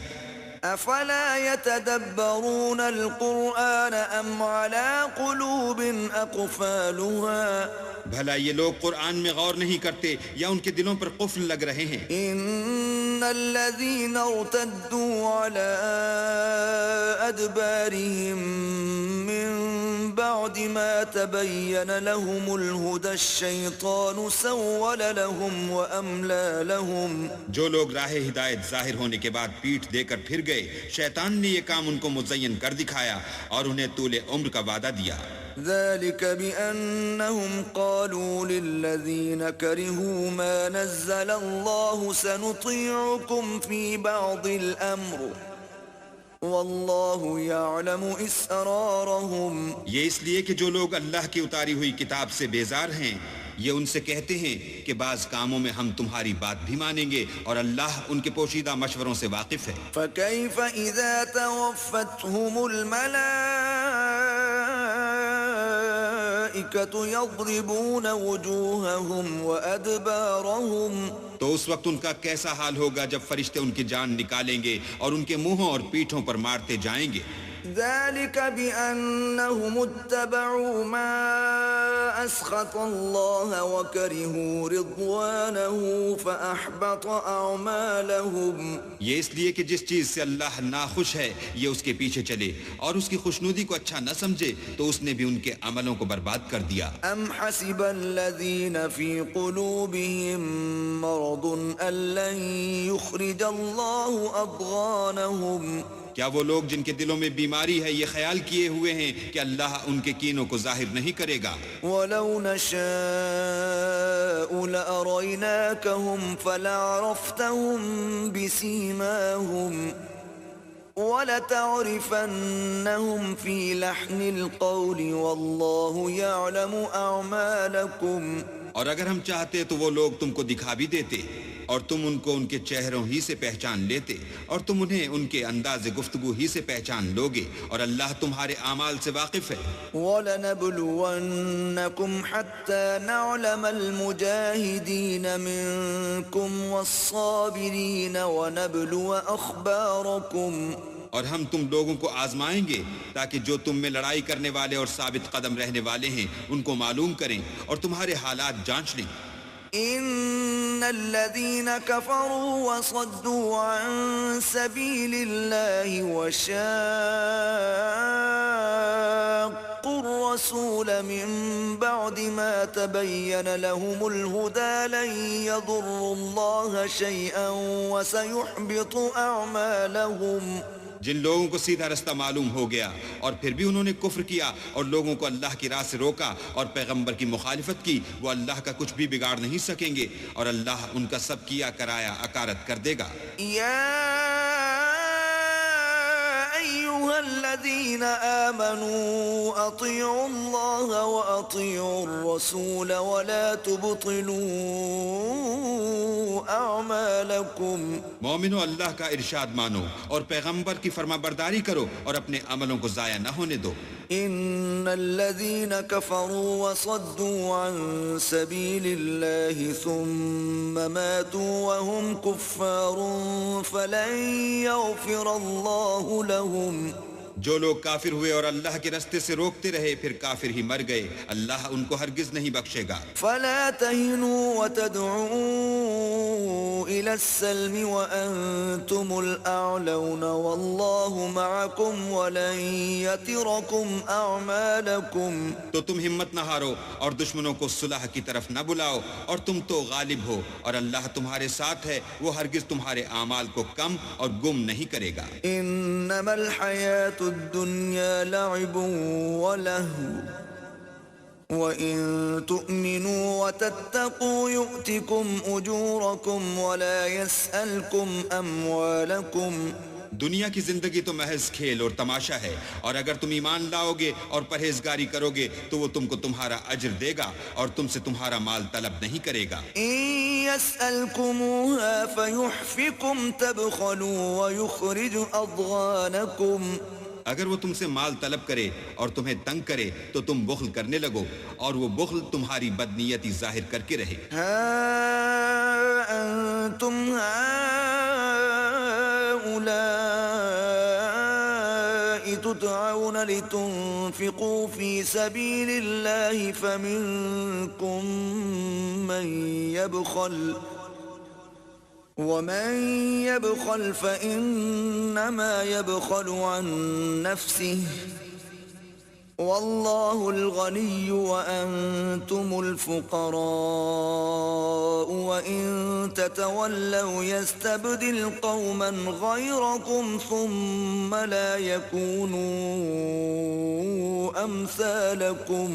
افلا يتدبرون القرآن ام على قلوب اقفالها۔ بھلا یہ لوگ قرآن میں غور نہیں کرتے یا ان کے دلوں پر قفل لگ رہے ہیں؟ ان الذين ارتدوا على ادبارهم من بعد ما تبين لهم الهدى الشيطان سول لهم واملى لهم۔ جو لوگ راہ ہدایت ظاہر ہونے کے بعد پیٹھ دے کر پھر گئے، شیطان نے یہ کام ان کو مزین کر دکھایا اور انہیں طول عمر کا وعدہ دیا۔ ذلك بأنهم قالوا للذين كرهوا ما نزل الله سنطيعكم في بعض الأمر والله يعلم إسرارهم۔ یہ اس لیے کہ جو لوگ اللہ کی اتاری ہوئی کتاب سے بیزار ہیں یہ ان سے کہتے ہیں کہ بعض کاموں میں ہم تمہاری بات بھی مانیں گے اور اللہ ان کے پوشیدہ مشوروں سے واقف ہے۔ فكيف إذا توفتهم الملائكة يضربون وجوههم وأدبارهم۔ تو اس وقت ان کا کیسا حال ہوگا جب فرشتے ان کی جان نکالیں گے اور ان کے منہوں اور پیٹھوں پر مارتے جائیں گے۔ ذلك بأنهم اتبعوا ما أسخط الله وكرهوا رضوانه فأحبط أعمالهم۔ یہ اس لیے کہ جس چیز سے اللہ ناخوش ہے یہ اس کے پیچھے چلے اور اس کی خوشنودی کو اچھا نہ سمجھے تو اس نے بھی ان کے عملوں کو برباد کر دیا۔ أم حسب الذين في قلوبهم مرض أن لن يخرج الله أضغانهم۔ کیا وہ لوگ جن کے دلوں میں بیماری ہے یہ خیال کیے ہوئے ہیں کہ اللہ ان کے کینوں کو ظاہر نہیں کرے گا؟ وَلَوْ نَشَاءُ لَأَرَيْنَاكَهُمْ فَلَعَرَفْتَهُمْ بِسِيمَاهُمْ وَلَتَعْرِفَنَّهُمْ فِي لَحْنِ الْقَوْلِ وَاللَّهُ يَعْلَمُ أَعْمَالَكُمْ۔ اور اگر ہم چاہتے تو وہ لوگ تم کو دکھا بھی دیتے اور تم ان کو ان کے چہروں ہی سے پہچان لیتے اور تم انہیں ان کے انداز گفتگو ہی سے پہچان لوگے اور اللہ تمہارے اعمال سے واقف ہے۔ وَلَنَبْلُوَنَّكُمْ حَتَّى نَعْلَمَ الْمُجَاهِدِينَ مِنكُمْ وَالصَّابِرِينَ وَنَبْلُوَ أَخْبَارَكُمْ۔ اور ہم تم لوگوں کو آزمائیں گے تاکہ جو تم میں لڑائی کرنے والے اور ثابت قدم رہنے والے ہیں ان کو معلوم کریں اور تمہارے حالات جانچ لیں۔ إن الذين كفروا وصدوا عن سبيل الله وشاقوا الرسول من بعد ما تبين لهم الهدى لن يضروا الله شيئا وسيحبط أعمالهم. جن لوگوں کو سیدھا رستہ معلوم ہو گیا اور پھر بھی انہوں نے کفر کیا اور لوگوں کو اللہ کی راہ سے روکا اور پیغمبر کی مخالفت کی، وہ اللہ کا کچھ بھی بگاڑ نہیں سکیں گے اور اللہ ان کا سب کیا کرایا اکارت کر دے گا. أيها الذين آمنوا أطيعوا الله وأطيعوا الرسول ولا تبطلوا أعمالكم. مومنو، اللہ کا ارشاد مانو اور پیغمبر کی فرما برداری کرو اور اپنے عملوں کو ضائع نہ ہونے دو. إن الذين كفروا وصدوا عن سبيل الله ثم ماتوا وهم كفار فلن يغفر الله لهم. جو لوگ کافر ہوئے اور اللہ کے رستے سے روکتے رہے پھر کافر ہی مر گئے، اللہ ان کو ہرگز نہیں بخشے گا. فلا تهنوا وتدعوا إلى السلم وأنتم الأعلون والله معكم ولن يتركم أعمالكم. تو تم ہمت نہ ہارو اور دشمنوں کو صلح کی طرف نہ بلاؤ اور تم تو غالب ہو اور اللہ تمہارے ساتھ ہے، وہ ہرگز تمہارے اعمال کو کم اور گم نہیں کرے گا. إنما الحياة الدنيا لعب ولهو وإن تؤمنوا وتتقوا يؤتكم أجوركم ولا يسألكم أموالكم. دنیا کی زندگی تو محض کھیل اور تماشا ہے، اور اگر تم ایمان لاؤ گے اور پرہیزگاری کرو گے تو وہ تم کو تمہارا اجر دے گا اور تم سے تمہارا مال طلب نہیں کرے گا. إن يسألكموها فيحفكم تبخلوا ويخرج أضغانكم. اگر وہ تم سے مال طلب کرے اور تمہیں تنگ کرے تو تم بخل کرنے لگو اور وہ بخل تمہاری بدنیتی ظاہر کر کے رہے. ها أنتم هؤلاء تدعون لتنفقوا في سبيل الله فمنكم من يبخل ومن يبخل فإنما يبخل عن نفسه والله الغني وأنتم الفقراء وإن تتولوا يستبدل قوما غيركم ثم لا يكونوا أمثالكم.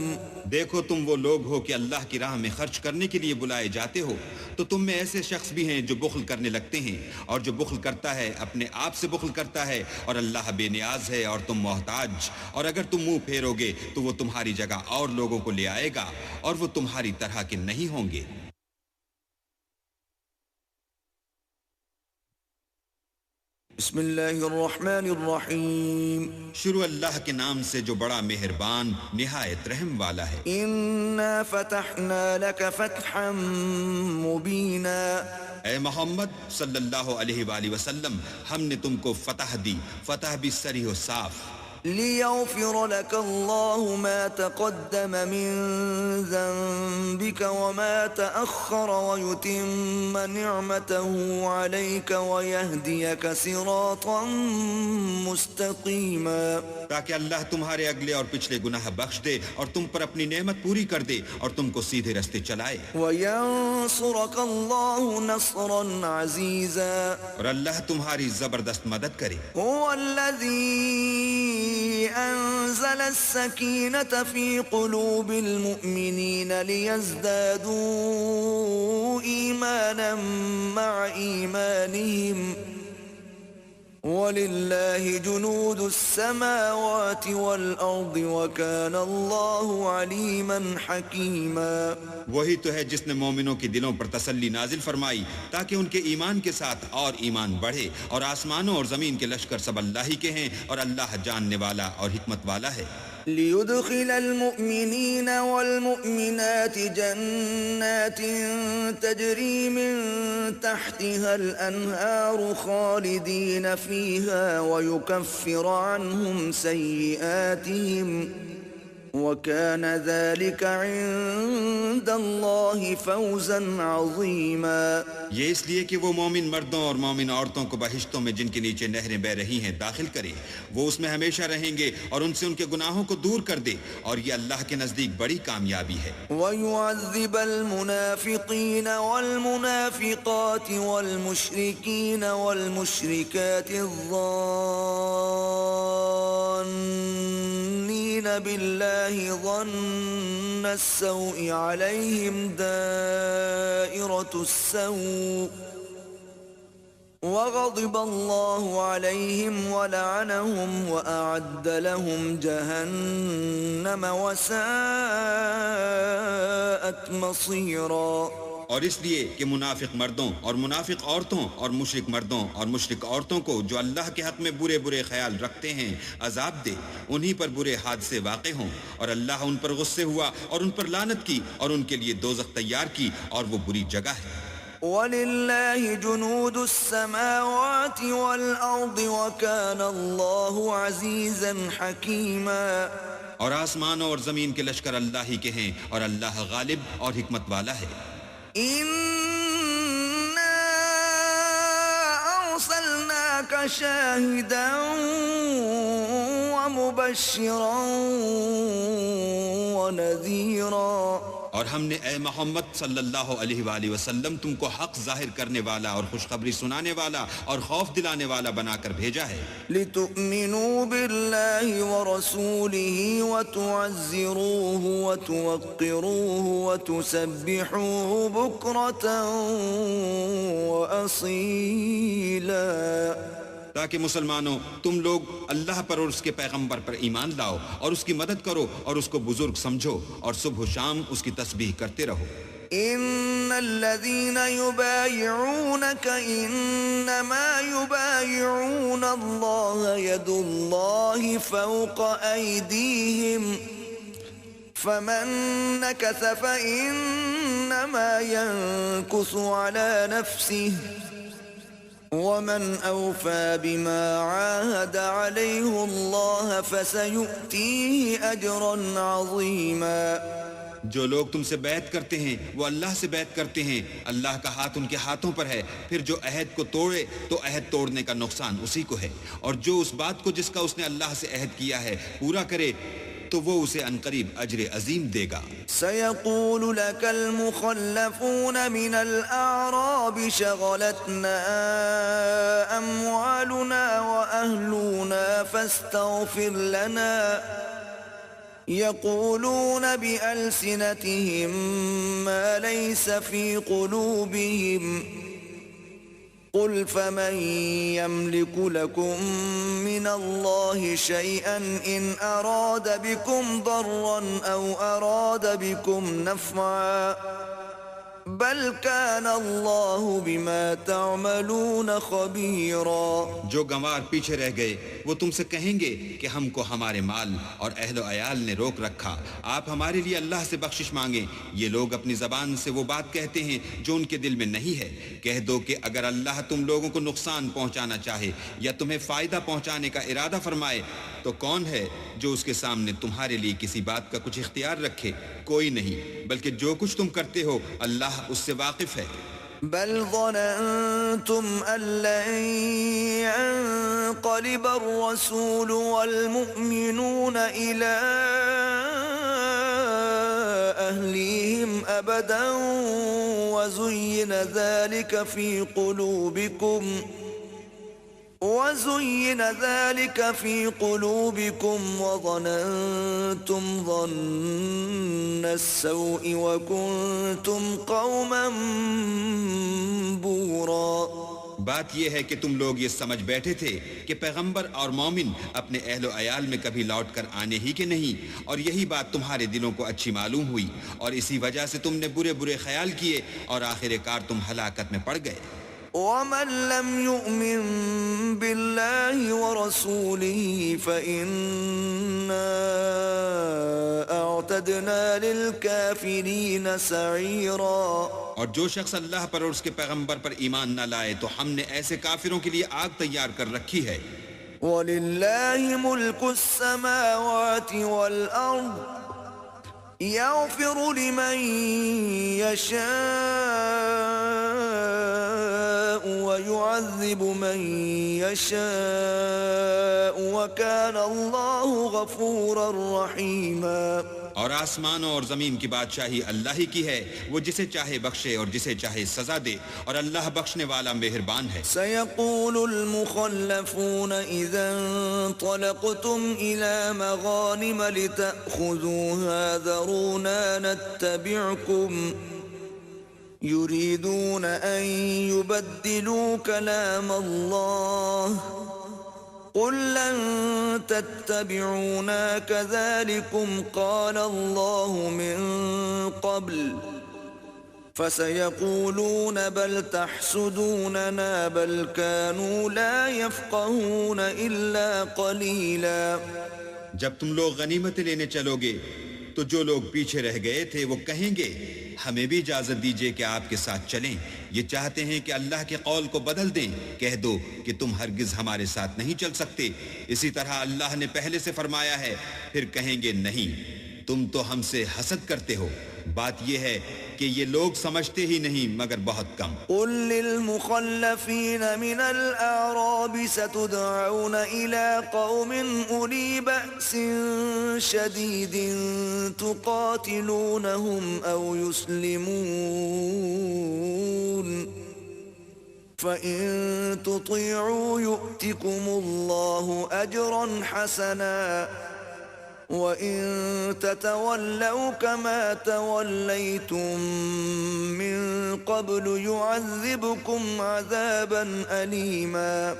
دیکھو تم وہ لوگ ہو کہ اللہ کی راہ میں خرچ کرنے کے لیے بلائے جاتے ہو، تو تم میں ایسے شخص بھی ہیں جو بخل کرنے لگتے ہیں، اور جو بخل کرتا ہے اپنے آپ سے بخل کرتا ہے اور اللہ بے نیاز ہے اور تم محتاج. اور اگر تم منہ پھیرو گے تو وہ تمہاری جگہ اور لوگوں کو لے آئے گا اور وہ تمہاری طرح کے نہیں ہوں گے. بسم اللہ الرحمن الرحیم. شروع اللہ کے نام سے جو بڑا مہربان نہایت رحم والا ہے. انا فتحنا لك فتحا مبینا. اے محمد صلی اللہ علیہ وآلہ وسلم، ہم نے تم کو فتح دی، فتح بھی صریح و صاف. ليغفر لك الله ما تقدم من ذنبك وما تأخر ويتم نعمته عليك ويهديك صراطا مستقيما. تاکہ اللہ تمہارے اگلے اور پچھلے گناہ بخش دے اور تم پر اپنی نعمت پوری کر دے اور تم کو سیدھے رستے چلائے. وينصرك الله نصرا عزيزا. اور اللہ تمہاری زبردست مدد کرے. هو الذي أنزل السكينة في قلوب المؤمنين ليزدادوا إيمانا مع إيمانهم وَلِلَّهِ جُنُودُ السَّمَاوَاتِ وَالْأَرْضِ وَكَانَ اللَّهُ عَلِيمًا حَكِيمًا. وہی تو ہے جس نے مومنوں کے دلوں پر تسلی نازل فرمائی تاکہ ان کے ایمان کے ساتھ اور ایمان بڑھے، اور آسمانوں اور زمین کے لشکر سب اللہ ہی کے ہیں اور اللہ جاننے والا اور حکمت والا ہے. ليدخل المؤمنين والمؤمنات جنات تجري من تحتها الأنهار خالدين فيها ويكفر عنهم سيئاتهم وكان ذلك عند الله فوزا عظيما. یہ اس لیے کہ وہ مومن مردوں اور مومن عورتوں کو بہشتوں میں جن کے نیچے نہریں بہ رہی ہیں داخل کرے، وہ اس میں ہمیشہ رہیں گے اور ان سے ان کے گناہوں کو دور کر دے، اور یہ اللہ کے نزدیک بڑی کامیابی ہے. وَيُعَذِّبَ الْمُنَافِقِينَ وَالْمُنَافِقَاتِ وَالْمُشْرِكِينَ وَالْمُشْرِكَاتِ الظَّانِّينَ بِاللَّهِ ظَنَّ السَّوْءِ عَلَيْهِمْ دَائِرَةُ السَّوْءِ وغضب الله عليهم ولعنهم وأعد لهم جهنم وساءت مصيرا. اور اس لیے کہ منافق مردوں اور منافق عورتوں اور مشرک مردوں اور مشرک عورتوں کو جو اللہ کے حق میں برے برے خیال رکھتے ہیں عذاب دے، انہی پر برے حادثے واقع ہوں، اور اللہ ان پر غصے ہوا اور ان پر لعنت کی اور ان کے لیے دوزخ تیار کی اور وہ بری جگہ ہے. وَلِلَّهِ جُنُودُ السَّمَاوَاتِ وَالْأَرْضِ وَكَانَ اللَّهُ عَزِيزًا حَكِيمًا. اور آسمانوں اور زمین کے لشکر اللہ ہی کے ہیں اور اللہ غالب اور حکمت والا ہے. إِنَّا أَرْسَلْنَاكَ شَاهِدًا وَمُبَشِّرًا وَنَذِيرًا. اور ہم نے اے محمد صلی اللہ علیہ وآلہ وسلم تم کو حق ظاہر کرنے والا اور خوشخبری سنانے والا اور خوف دلانے والا بنا کر بھیجا ہے. لِتُؤْمِنُوا بِاللَّهِ وَرَسُولِهِ وَتُعَزِّرُوهُ وَتُوَقِّرُوهُ وَتُسَبِّحُوهُ بُكْرَةً وَأَصِيلًا. تاکہ مسلمانوں تم لوگ اللہ پر اور اس کے پیغمبر پر ایمان لاؤ اور اس کی مدد کرو اور اس کو بزرگ سمجھو اور صبح و شام اس کی تسبیح کرتے رہو. ان الذين يبايعونك انما يبايعون الله يد الله فوق ايديهم فمن نكث فانما ينكث على نفسه ومن أوفى بما عاهد عليه الله فسيؤتيه أجرا عظيما. جو لوگ تم سے بیعت کرتے ہیں وہ اللہ سے بیعت کرتے ہیں، اللہ کا ہاتھ ان کے ہاتھوں پر ہے، پھر جو عہد کو توڑے تو عہد توڑنے کا نقصان اسی کو ہے، اور جو اس بات کو جس کا اس نے اللہ سے عہد کیا ہے پورا کرے تو وہ اسے عنقریب اجر عظیم دے گا. سيقول لك المخلفون من الأعراب شغلتنا أموالنا وأهلنا فاستغفر لنا يقولون بألسنتهم ما ليس في قلوبهم قل فمن يملك لكم من الله شيئا إن أراد بكم ضرا أو أراد بكم نفعا بل كان الله بما تعملون خبيرا. جو گنوار پیچھے رہ گئے وہ تم سے کہیں گے کہ ہم کو ہمارے مال اور اہل و عیال نے روک رکھا، آپ ہمارے لیے اللہ سے بخشش مانگیں. یہ لوگ اپنی زبان سے وہ بات کہتے ہیں جو ان کے دل میں نہیں ہے. کہہ دو کہ اگر اللہ تم لوگوں کو نقصان پہنچانا چاہے یا تمہیں فائدہ پہنچانے کا ارادہ فرمائے تو کون ہے جو اس کے سامنے تمہارے لیے کسی بات کا کچھ اختیار رکھے؟ کوئی نہیں، بلکہ جو کچھ تم کرتے ہو اللہ اس سے واقف ہے. بل ظننتم أن لن ينقلب الرسول والمؤمنون إلى أهليهم أبدا وزين ذلك في قلوبكم وظننتم ظن السوء وكنتم قوما بورا. بات یہ ہے کہ تم لوگ یہ سمجھ بیٹھے تھے کہ پیغمبر اور مومن اپنے اہل و عیال میں کبھی لوٹ کر آنے ہی کے نہیں، اور یہی بات تمہارے دلوں کو اچھی معلوم ہوئی اور اسی وجہ سے تم نے برے برے خیال کیے اور آخر کار تم ہلاکت میں پڑ گئے. ومن لم يؤمن بالله ورسوله فإنا أعتدنا للكافرين سعيرا. اور جو شخص اللہ پر اور اس کے پیغمبر پر ایمان نہ لائے تو ہم نے ایسے کافروں کے لیے آگ تیار کر رکھی ہے. وَلِلَّهِ مُلْكُ السَّمَاوَاتِ وَالْأَرْضِ يغفر لمن يشاء ويعذب من يشاء وكان الله غفورا رحيما. اور آسمانوں اور زمین کی بادشاہی اللہ ہی کی ہے، وہ جسے چاہے بخشے اور جسے چاہے سزا دے، اور اللہ بخشنے والا مہربان ہے. سيقول المخلفون إذا انطلقتم إلى مغانم لتأخذوها ذرونا نتبعكم يريدون أن يبدلوا كلام الله قل لن تتبعونا كذلكم قال الله من قبل فسيقولون بل تحسدوننا بل كانوا لا يفقهون إلا قليلا. جب تم لوگ غنیمتیں لینے چلو گے تو جو لوگ پیچھے رہ گئے تھے وہ کہیں گے ہمیں بھی اجازت دیجئے کہ آپ کے ساتھ چلیں، یہ چاہتے ہیں کہ اللہ کے قول کو بدل دیں. کہہ دو کہ تم ہرگز ہمارے ساتھ نہیں چل سکتے. اسی طرح اللہ نے پہلے سے فرمایا ہے. پھر کہیں گے نہیں، تم تو ہم سے حسد کرتے ہو. بات یہ ہے کہ یہ لوگ سمجھتے ہی نہیں مگر بہت کم. قل للمخلفين من الأعراب ستدعون إلى قوم أولي بأس شديد تقاتلونهم أو يسلمون فإن تطيعوا يؤتكم الله أجرا حسنا وَإِن تَتَوَلَّوْا كَمَا تَوَلَّيْتُم مِّن قَبْلُ يُعَذِّبْكُمْ عَذَابًا أَلِيمًا.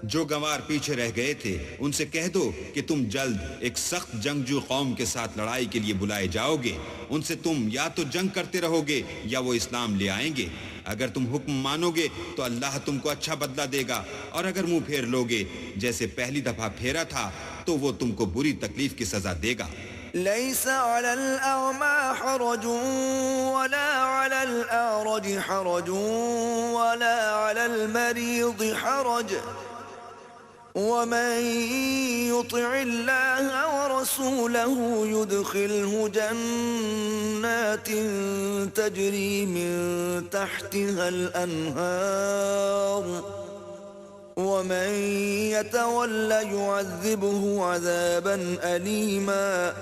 جو گنوار پیچھے رہ گئے تھے ان سے کہہ دو کہ تم جلد ایک سخت جنگجو قوم کے ساتھ لڑائی کے لیے بلائے جاؤ گے. ان سے تم یا تو جنگ کرتے رہو گے یا وہ اسلام لے آئیں گے. اگر تم حکم مانو گے تو اللہ تم کو اچھا بدلہ دے گا، اور اگر منہ پھیر لو گے جیسے پہلی دفعہ پھیرا تھا تو وہ تم کو بری تکلیف کی سزا دے گا. ليس على الأعمى حرج ولا على الأعرج حرج ولا على المريض حرج ومن يطع الله ورسوله يدخله جنات تجري من تحتها الأنهار ومن يتول يعذبه عذابا أليما.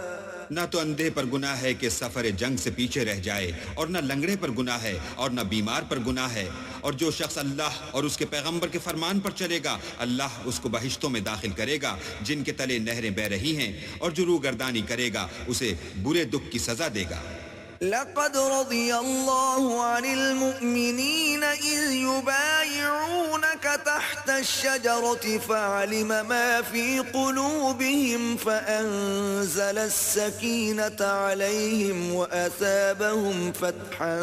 نہ تو اندھے پر گناہ ہے کہ سفر جنگ سے پیچھے رہ جائے، اور نہ لنگڑے پر گناہ ہے، اور نہ بیمار پر گناہ ہے. اور جو شخص اللہ اور اس کے پیغمبر کے فرمان پر چلے گا اللہ اس کو بہشتوں میں داخل کرے گا جن کے تلے نہریں بہ رہی ہیں، اور جو روگردانی کرے گا اسے برے دکھ کی سزا دے گا. لقد رضي الله عن المؤمنين إذ يبايعونك تحت الشجرة فعلم ما في قلوبهم فأنزل السكينة عليهم وأثابهم فتحا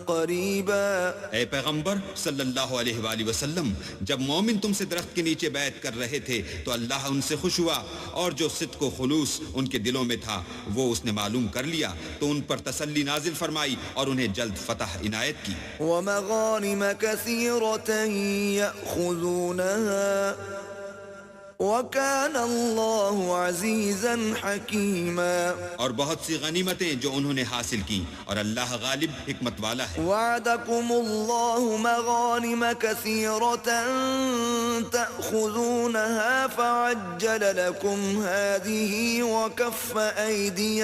قريبا. اے پیغمبر صلی اللہ علیہ وآلہ وسلم، جب مومن تم سے درخت کے نیچے بیعت کر رہے تھے تو اللہ ان سے خوش ہوا، اور جو صدق و خلوص ان کے دلوں میں تھا وہ اس نے معلوم کر لیا تو ان پر تسلی نازل فرمائی اور انہیں جلد فتح عنایت کی. ومغانم كثيرة يأخذونها وكان الله عزيزا حكيما. اور بہت سی غنیمتیں جو انہوں نے حاصل کی، اور اللہ غالب حکمت والا ہے. وعدكم الله مغانم كثيرة تأخذونها فعجل لكم هذه وكف أيدي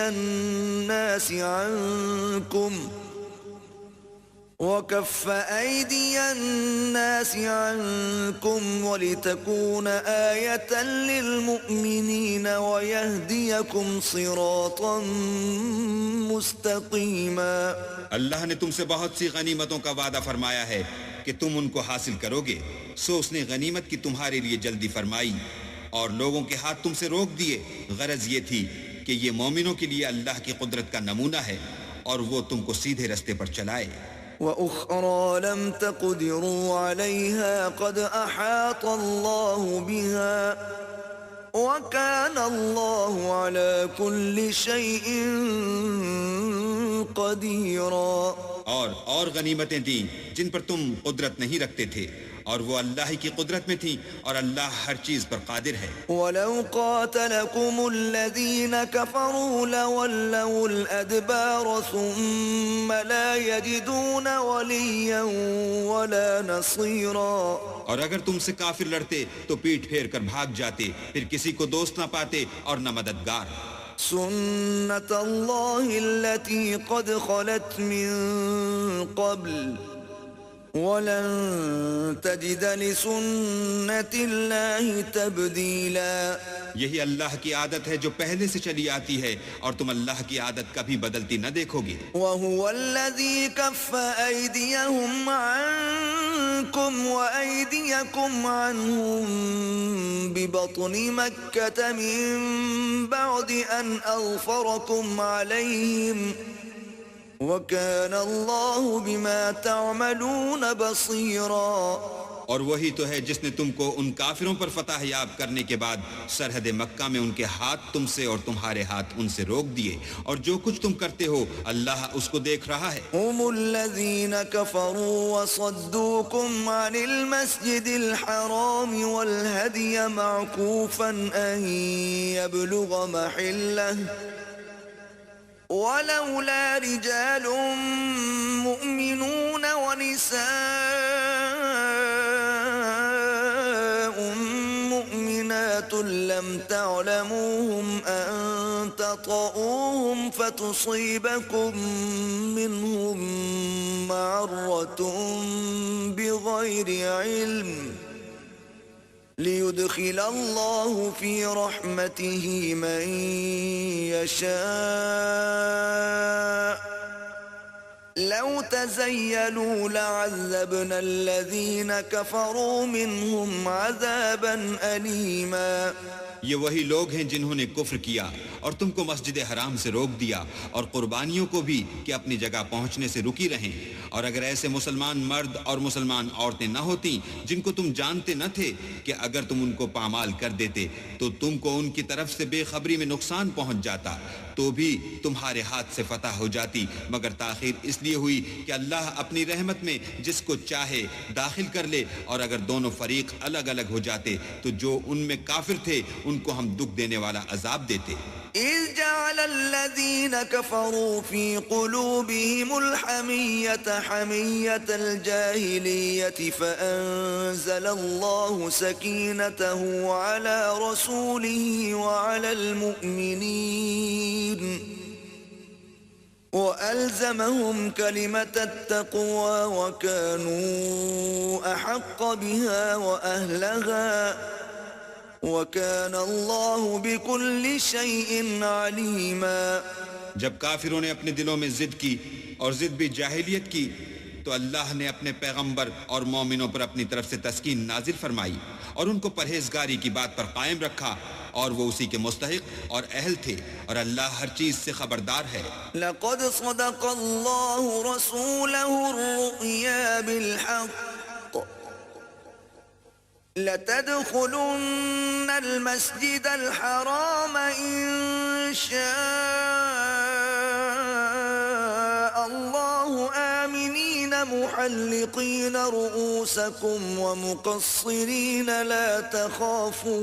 الناس عنكم ولتكون آية للمؤمنين ويهديكم صراطا مستقيما. اللہ نے تم سے بہت سی غنیمتوں کا وعدہ فرمایا ہے کہ تم ان کو حاصل کرو گے، سو اس نے غنیمت کی تمہارے لیے جلدی فرمائی اور لوگوں کے ہاتھ تم سے روک دیے. غرض یہ تھی کہ یہ مومنوں کے لیے اللہ کی قدرت کا نمونہ ہے اور وہ تم کو سیدھے رستے پر چلائے. وَأُخْرَى لَمْ تَقْدِرُوا عَلَيْهَا قَدْ أَحَاطَ اللَّهُ بِهَا وَكَانَ اللَّهُ عَلَى كُلِّ شَيْءٍ قَدِيرًا. اور غنیمتیں دیں جن پر تم قدرت نہیں رکھتے تھے، اور وہ اللہ ہی کی قدرت میں تھیں، اور اللہ ہر چیز پر قادر ہے۔ وَلَوْ قَاتَلَكُمُ الَّذِينَ كَفَرُوا لَوَلَّوُا الْأَدْبَارَ ثُمَّ لَا يَجِدُونَ وَلِيًّا وَلَا نَصِيرًا۔ اور اگر تم سے کافر لڑتے تو پیٹھ پھیر کر بھاگ جاتے، پھر کسی کو دوست نہ پاتے اور نہ مددگار۔ سُنَّتَ اللَّهِ الَّتِي قَدْ خَلَتْ مِن قَبْلُ وَلَن تَجِدَ لِسُنَّتِ اللَّهِ تَبْدِيلًا۔ یہی اللہ کی عادت ہے جو پہلے سے چلی آتی ہے، اور تم اللہ کی عادت کبھی بدلتی نہ دیکھو گے۔ وَهُوَ الَّذِي كَفَّ أَيْدِيَهُمْ عَنكُمْ وَأَيْدِيَكُمْ عَنْهُمْ بِبَطْنِ مَكَّةَ مِن بَعْدِ أَنْ أَظْفَرَكُمْ عَلَيْهِمْ وَكَانَ اللَّهُ بِمَا تَعْمَلُونَ بَصِيرًا۔ اور وہی تو ہے جس نے تم کو ان کافروں پر فتح یاب کرنے کے بعد سرحد مکہ میں ان کے ہاتھ تم سے اور تمہارے ہاتھ ان سے روک دیے، اور جو کچھ تم کرتے ہو اللہ اس کو دیکھ رہا ہے۔ هم الذين كفروا وصدوكم عن المسجد الحرام والهدي معكوفا أن يبلغ محله ولولا رجال مؤمنون ونساء مؤمنات لم تعلموهم أن تطؤوهم فتصيبكم منهم معرة بغير علم ليدخل الله في رحمته من يشاء لو تزيلوا لعذبنا الذين كفروا منهم عذابا أليما۔ یہ وہی لوگ ہیں جنہوں نے کفر کیا اور تم کو مسجد حرام سے روک دیا، اور قربانیوں کو بھی کہ اپنی جگہ پہنچنے سے رکی رہیں، اور اگر ایسے مسلمان مرد اور مسلمان عورتیں نہ ہوتیں جن کو تم جانتے نہ تھے کہ اگر تم ان کو پامال کر دیتے تو تم کو ان کی طرف سے بے خبری میں نقصان پہنچ جاتا، تو بھی تمہارے ہاتھ سے فتح ہو جاتی، مگر تاخیر اس لیے ہوئی کہ اللہ اپنی رحمت میں جس کو چاہے داخل کر لے، اور اگر دونوں فریق الگ الگ ہو جاتے تو جو ان میں کافر تھے ان کو ہم دکھ دینے والا عذاب دیتے۔ إذ جعل الذين كفروا في قلوبهم الحمية حمية الجاهلية فأنزل الله سكينته على رسوله وعلى المؤمنين وألزمهم كلمة التقوى وكانوا أحق بها وأهلها وَكَانَ اللَّهُ بِكُلِّ شَيْءٍ عَلِيمًا۔ جب کافروں نے اپنے دلوں میں ضد کی، اور ضد بھی جاہلیت کی، تو اللہ نے اپنے پیغمبر اور مومنوں پر اپنی طرف سے تسکین نازل فرمائی، اور ان کو پرہیزگاری کی بات پر قائم رکھا، اور وہ اسی کے مستحق اور اہل تھے، اور اللہ ہر چیز سے خبردار ہے۔ لَقَدْ صَدَقَ اللَّهُ رَسُولَهُ الرُّؤْيَا بِالْحَقِّ لَتَدْخُلُنَّ الْمَسْجِدَ الْحَرَامَ إِن شَاءَ اللَّهُ آمِنِينَ مُحَلِّقِينَ رُؤُوسَكُمْ وَمُقَصِّرِينَ لَا تَخَافُونَ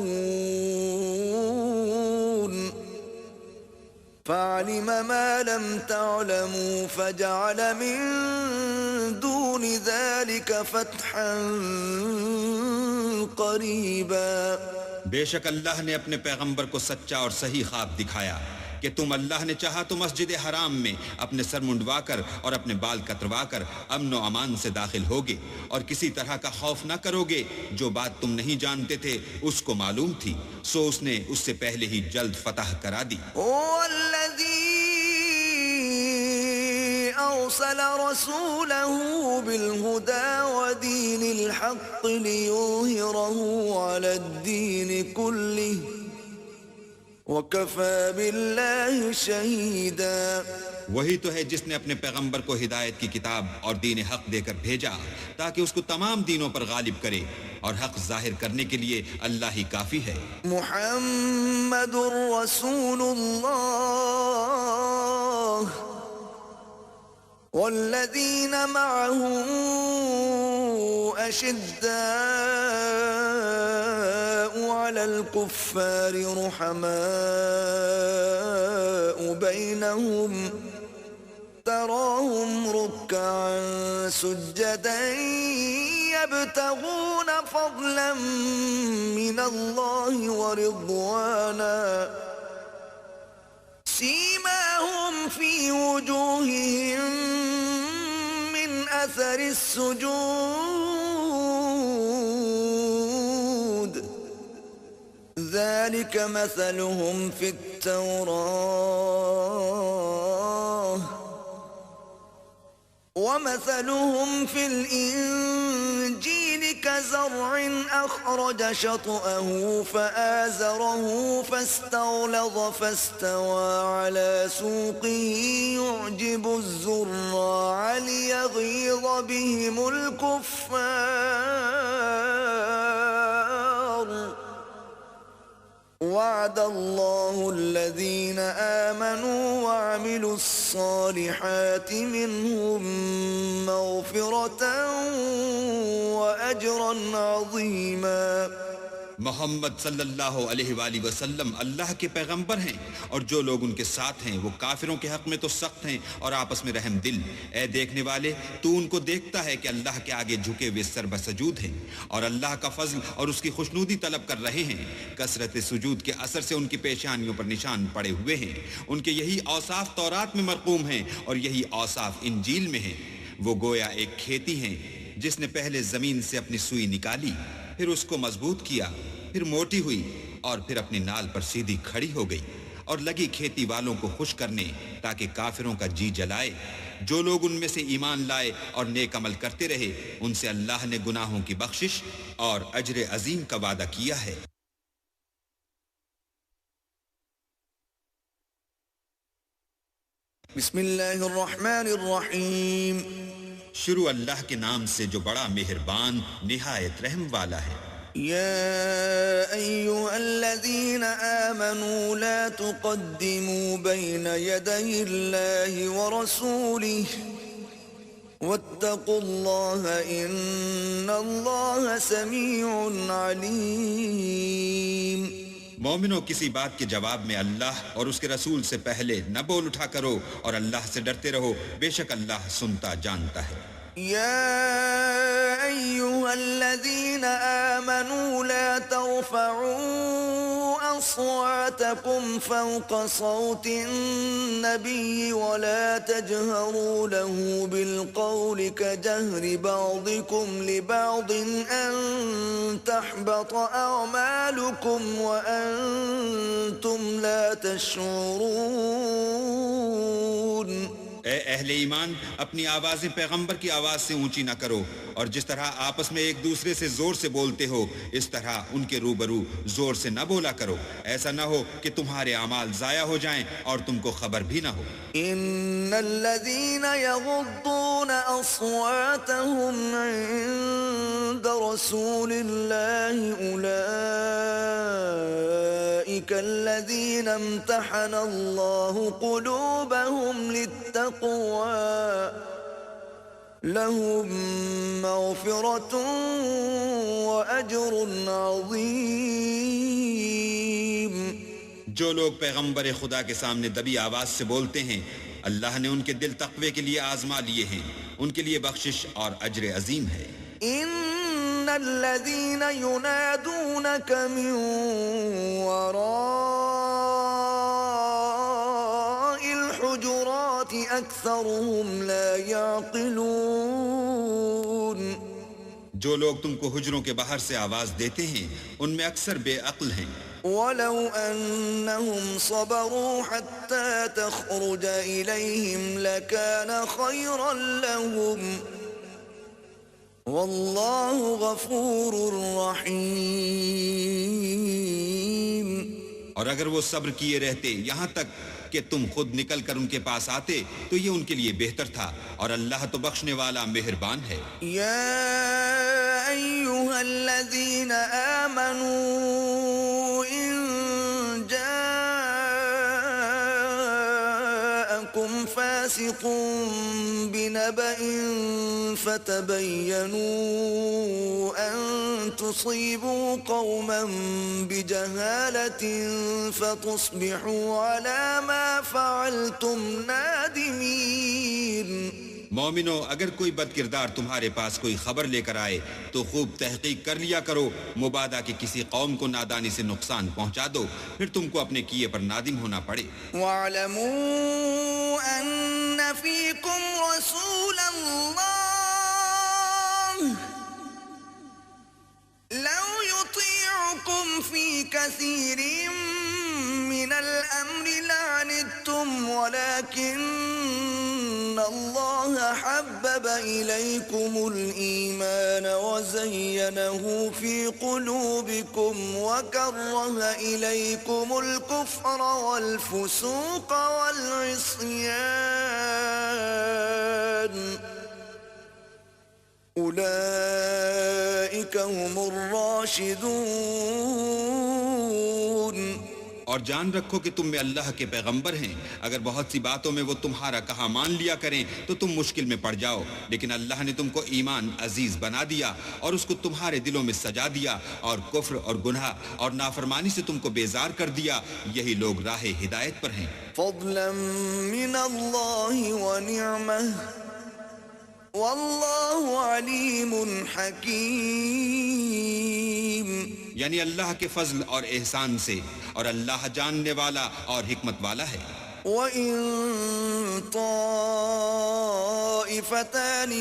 فَعَلِمَ مَا لَمْ تَعْلَمُوا فَجَعَلَ مِن دُونِ ذَلِكَ فَتْحًا قَرِيبًا۔ بے شک اللہ نے اپنے پیغمبر کو سچا اور صحیح خواب دکھایا کہ تم اللہ نے چاہا تو مسجد حرام میں اپنے سر منڈوا کر اور اپنے بال کتروا کر امن و امان سے داخل ہوگے، اور کسی طرح کا خوف نہ کرو گے۔ جو بات تم نہیں جانتے تھے اس کو معلوم تھی، سو اس نے اس سے پہلے ہی جلد فتح کرا دی۔ أرسل رسوله بالهدى ودين الحق ليظهره على الدين كله وكفى بالله شهيدا۔ وہی تو ہے جس نے اپنے پیغمبر کو ہدایت کی کتاب اور دین حق دے کر بھیجا تاکہ اس کو تمام دینوں پر غالب کرے، اور حق ظاہر کرنے کے لیے اللہ ہی کافی ہے۔ محمد رسول اللہ والذين معه أشداء على الكفار رحماء بينهم تراهم ركعا سجدا يبتغون فضلا من الله ورضوانا سيماهم في وجوههم من أثر السجود ذلك مثلهم في التوراة ومثلهم في الإنجيل كزرع أخرج شطأه فآزره فاستغلظ فاستوى على سوقه يعجب الزراع ليغيظ بهم الكفار وعد الله الذين آمنوا وعملوا الصالحات منهم مغفرة وأجرا عظيما محمد صلی اللہ علیہ وآلہ وسلم اللہ کے پیغمبر ہیں اور جو لوگ ان کے ساتھ ہیں وہ کافروں کے حق میں تو سخت ہیں اور آپس میں رحم دل. اے دیکھنے والے تو ان کو دیکھتا ہے کہ اللہ کے آگے جھکے ہوئے سر بسجود ہیں اور اللہ کا فضل اور اس کی خوشنودی طلب کر رہے ہیں. کثرت سجود کے اثر سے ان کی پیشانیوں پر نشان پڑے ہوئے ہیں. ان کے یہی اوصاف تورات میں مرقوم ہیں اور یہی اوصاف انجیل میں ہیں. وہ گویا ایک کھیتی ہیں جس نے پہلے زمین سے اپنی سوئی نکالی، پھر اس کو مضبوط کیا، پھر موٹی ہوئی اور پھر اپنی نال پر سیدھی کھڑی ہو گئی اور لگی کھیتی والوں کو خوش کرنے تاکہ کافروں کا جی جلائے. جو لوگ ان میں سے ایمان لائے اور نیک عمل کرتے رہے ان سے اللہ نے گناہوں کی بخشش اور اجر عظیم کا وعدہ کیا ہے. بسم اللہ الرحمن الرحیم شروع اللہ کے نام سے جو بڑا مہربان نہایت رحم والا ہے. يا أيها الذين آمنوا لا تقدموا بين يدي الله ورسوله واتقوا الله إن الله سميع عليم. مومنوں کسی بات کے جواب میں اللہ اور اس کے رسول سے پہلے نہ بول اٹھا کرو اور اللہ سے ڈرتے رہو، بے شک اللہ سنتا جانتا ہے. يا أيها الذين آمنوا لا ترفعوا أصواتكم فوق صوت النبي ولا تجهروا له بالقول كجهر بعضكم لبعض أن تحبط أعمالكم وأنتم لا تشعرون. اے اہل ایمان اپنی آوازیں پیغمبر کی آواز سے اونچی نہ کرو، اور جس طرح آپس میں ایک دوسرے سے زور سے بولتے ہو اس طرح ان کے روبرو زور سے نہ بولا کرو، ایسا نہ ہو کہ تمہارے اعمال ضائع ہو جائیں اور تم کو خبر بھی نہ ہو. ان الذين يغضون اصواتهم عند رسول الله اولئك الذين امتحن الله قلوبهم للتقوى لهم مغفرة وأجر عظيم. جو لوگ پیغمبر خدا کے سامنے دبی آواز سے بولتے ہیں اللہ نے ان کے دل تقوی کے لیے آزما لیے ہیں، ان کے لیے بخشش اور اجر عظیم ہے. ان الذين ينادونك من وراء الحجرات اكثرهم لا يعقلون. جو لوگ تم کو حجروں کے باہر سے آواز دیتے ہیں ان میں اکثر بے عقل ہیں. ولو أنهم صبروا حتى تخرج إليهم لكان خيرا لهم والله غفور رحيم. اور اگر وہ صبر کیے رہتے یہاں تک کہ تم خود نکل کر ان کے پاس آتے تو یہ ان کے لیے بہتر تھا، اور اللہ تو بخشنے والا مہربان ہے. يا أيها الذين آمنوا إن جاءكم جاءكم فاسق بنبأ فتبينوا أن تصيبوا قوما بجهالة فتصبحوا على ما فعلتم نادمين. مومنو، اگر کوئی بد کردار تمہارے پاس کوئی خبر لے کر آئے تو خوب تحقیق کر لیا کرو، مبادا کہ کسی قوم کو نادانی سے نقصان پہنچا دو، پھر تم کو اپنے کیے پر نادم ہونا پڑے. وَاعْلَمُوا أَنَّ فِيكُمْ رَسُولَ اللَّهِ لَوْ يُطِيعُكُمْ فِي كَثِيرٍ مِّنَ الْأَمْرِ لَعَنِتُّمْ وَلَكِنَّ اللَّهَ حَبَّبَ إِلَيْكُمُ الْإِيمَانَ وَزَيَّنَهُ فِي قُلُوبِكُمْ وَكَرَّهَ إِلَيْكُمُ الْكُفْرَ وَالْفُسُوقَ وَالْعِصْيَانَ أُولَئِكَ هُمُ الرَّاشِدُونَ. اور جان رکھو کہ تم میں اللہ کے پیغمبر ہیں، اگر بہت سی باتوں میں وہ تمہارا کہا مان لیا کریں تو تم مشکل میں پڑ جاؤ، لیکن اللہ نے تم کو ایمان عزیز بنا دیا اور اس کو تمہارے دلوں میں سجا دیا، اور کفر اور گناہ اور نافرمانی سے تم کو بیزار کر دیا. یہی لوگ راہ ہدایت پر ہیں. فضلا من اللہ ونعمہ واللہ علیم حکیم. یعنی اللہ کے فضل اور احسان سے، اور اللہ جاننے والا اور حکمت والا ہے. وَإِن طَائِفَتَانِ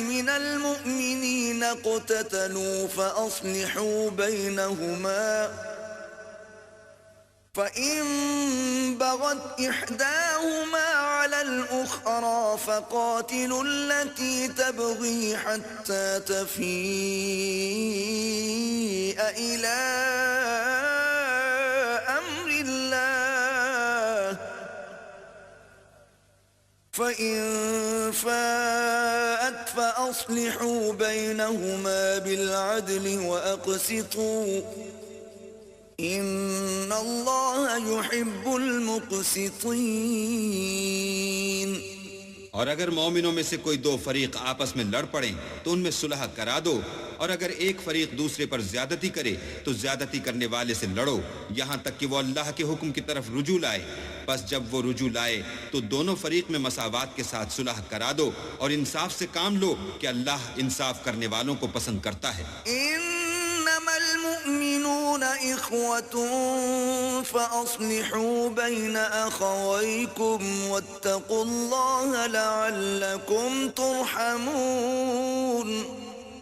مِنَ الْمُؤْمِنِينَ اقْتَتَلُوا فَأَصْلِحُوا بَيْنَهُمَا فَإِن بَغَتْ إِحْدَاهُمَا عَلَى الْأُخْرَى فَقَاتِلُوا الَّتِي تَبْغِي حَتَّى تَفِيءَ إِلَى أَمْرِ اللَّهِ فَإِن فَاءَتْ فَأَصْلِحُوا بَيْنَهُمَا بِالْعَدْلِ وَأَقْسِطُوا ان اللہ یحب المقسطین. اور اگر مومنوں میں سے کوئی دو فریق آپس میں لڑ پڑیں تو ان میں صلح کرا دو، اور اگر ایک فریق دوسرے پر زیادتی کرے تو زیادتی کرنے والے سے لڑو یہاں تک کہ وہ اللہ کے حکم کی طرف رجوع لائے. بس جب وہ رجوع لائے تو دونوں فریق میں مساوات کے ساتھ صلح کرا دو، اور انصاف سے کام لو کہ اللہ انصاف کرنے والوں کو پسند کرتا ہے. انما المؤمنون اخوة فاصلحوا بين اخويكم واتقوا الله لعلكم ترحمون.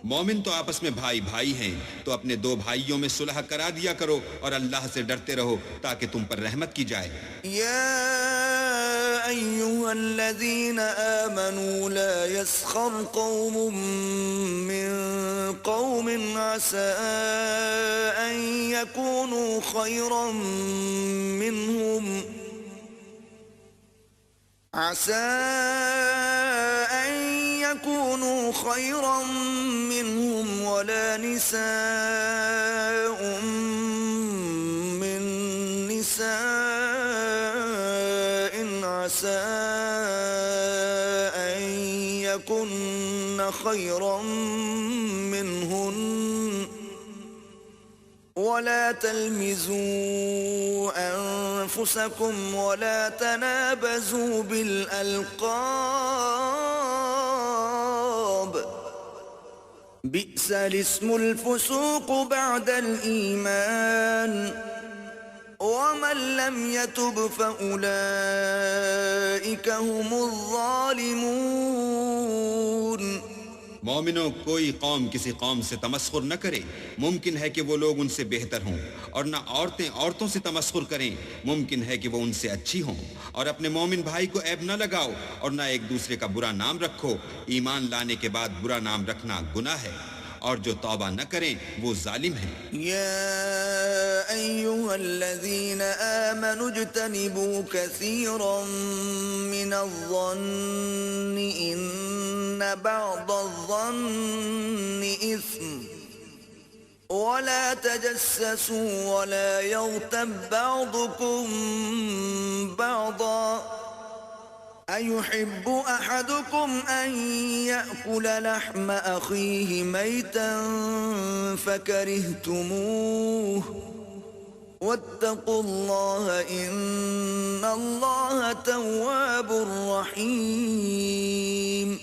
مومن تو آپس میں بھائی بھائی ہیں، تو اپنے دو بھائیوں میں صلح کرا دیا کرو اور اللہ سے ڈرتے رہو تاکہ تم پر رحمت کی جائے. یا ایھا الذین آمنوا لا یسخر قوم من قوم عسى ان يكونوا خيرا منهم عسى ان يكونوا خيرا منهم ولا نساء من نساء عسى أن يكن خيرا منهن ولا تلمزوا أنفسكم ولا تنابزوا بالألقاب بئس الاسم الفسوق بعد الإيمان ومن لم يتب فأولئك هم الظالمون. مومنوں، کوئی قوم کسی قوم سے تمسخر نہ کرے، ممکن ہے کہ وہ لوگ ان سے بہتر ہوں، اور نہ عورتیں عورتوں سے تمسخر کریں، ممکن ہے کہ وہ ان سے اچھی ہوں. اور اپنے مومن بھائی کو عیب نہ لگاؤ اور نہ ایک دوسرے کا برا نام رکھو. ایمان لانے کے بعد برا نام رکھنا گناہ ہے، اور جو توبہ نہ کریں وہ ظالم ہیں. یا ایھا الذین آمنوا اجتنبوا کثیرا من الظن ان بعض الظن اثم ولا تجسسوا ولا يغتب بعضكم بعضا أيحب أحدكم أن يأكل لحم أخيه ميتا فكرهتموه واتقوا الله إن الله تواب رحيم.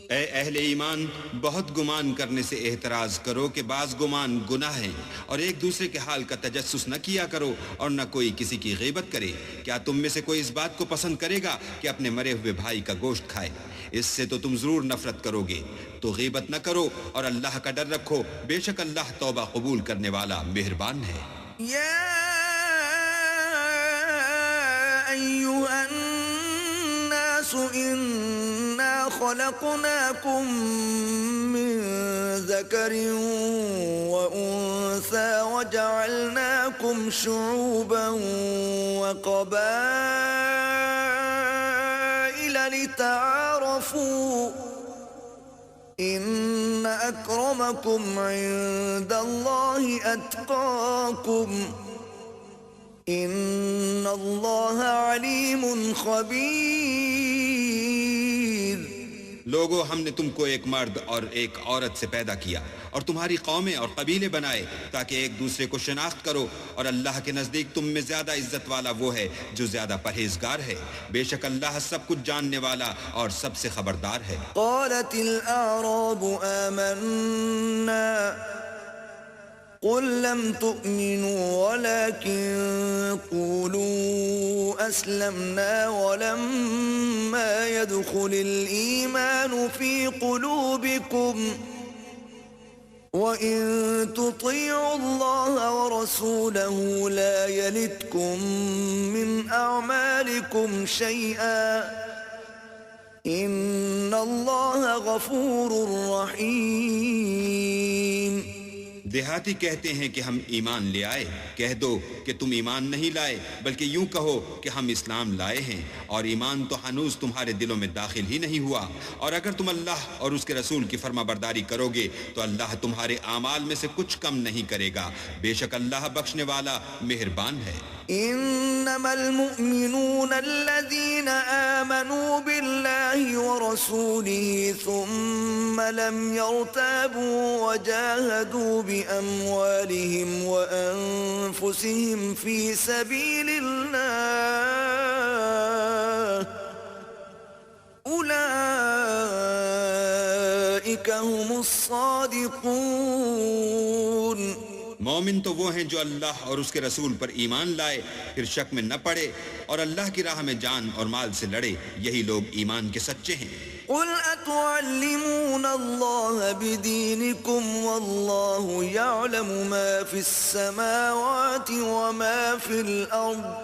اے اہل ایمان، بہت گمان کرنے سے احتراز کرو کہ بعض گمان گناہ ہیں، اور ایک دوسرے کے حال کا تجسس نہ کیا کرو اور نہ کوئی کسی کی غیبت کرے. کیا تم میں سے کوئی اس بات کو پسند کرے گا کہ اپنے مرے ہوئے بھائی کا گوشت کھائے؟ اس سے تو تم ضرور نفرت کرو گے. تو غیبت نہ کرو اور اللہ کا ڈر رکھو، بے شک اللہ توبہ قبول کرنے والا مہربان ہے. يا أيها الناس إنا خلقناكم من ذكر وأنثى وجعلناكم شعوبا وقبائل لتعارفوا إن أكرمكم عند الله أتقاكم إن الله عليم خبير. لوگو، ہم نے تم کو ایک مرد اور ایک عورت سے پیدا کیا اور تمہاری قومیں اور قبیلے بنائے تاکہ ایک دوسرے کو شناخت کرو، اور اللہ کے نزدیک تم میں زیادہ عزت والا وہ ہے جو زیادہ پرہیزگار ہے. بے شک اللہ سب کچھ جاننے والا اور سب سے خبردار ہے. قالت الأعراب آمنا قل لم تؤمنوا ولكن قولوا أسلمنا ولما يدخل الإيمان في قلوبكم وإن تطيعوا الله ورسوله لا يلتكم من أعمالكم شيئا إن الله غفور رحيم. دیہاتی کہتے ہیں کہ ہم ایمان لے آئے. کہہ دو کہ تم ایمان نہیں لائے، بلکہ یوں کہو کہ ہم اسلام لائے ہیں، اور ایمان تو ہنوز تمہارے دلوں میں داخل ہی نہیں ہوا. اور اگر تم اللہ اور اس کے رسول کی فرما برداری کرو گے تو اللہ تمہارے اعمال میں سے کچھ کم نہیں کرے گا. بے شک اللہ بخشنے والا مہربان ہے. إنما المؤمنون الذين آمنوا بالله ورسوله ثم لم يرتابوا وجاهدوا بأموالهم وأنفسهم في سبيل الله أولئك هم الصادقون. مومن تو وہ ہیں جو اللہ اور اس کے رسول پر ایمان لائے، پھر شک میں نہ پڑے اور اللہ کی راہ میں جان اور مال سے لڑے، یہی لوگ ایمان کے سچے ہیں. قل أتعلمون الله بدينكم والله يعلم ما في السماوات وما في الأرض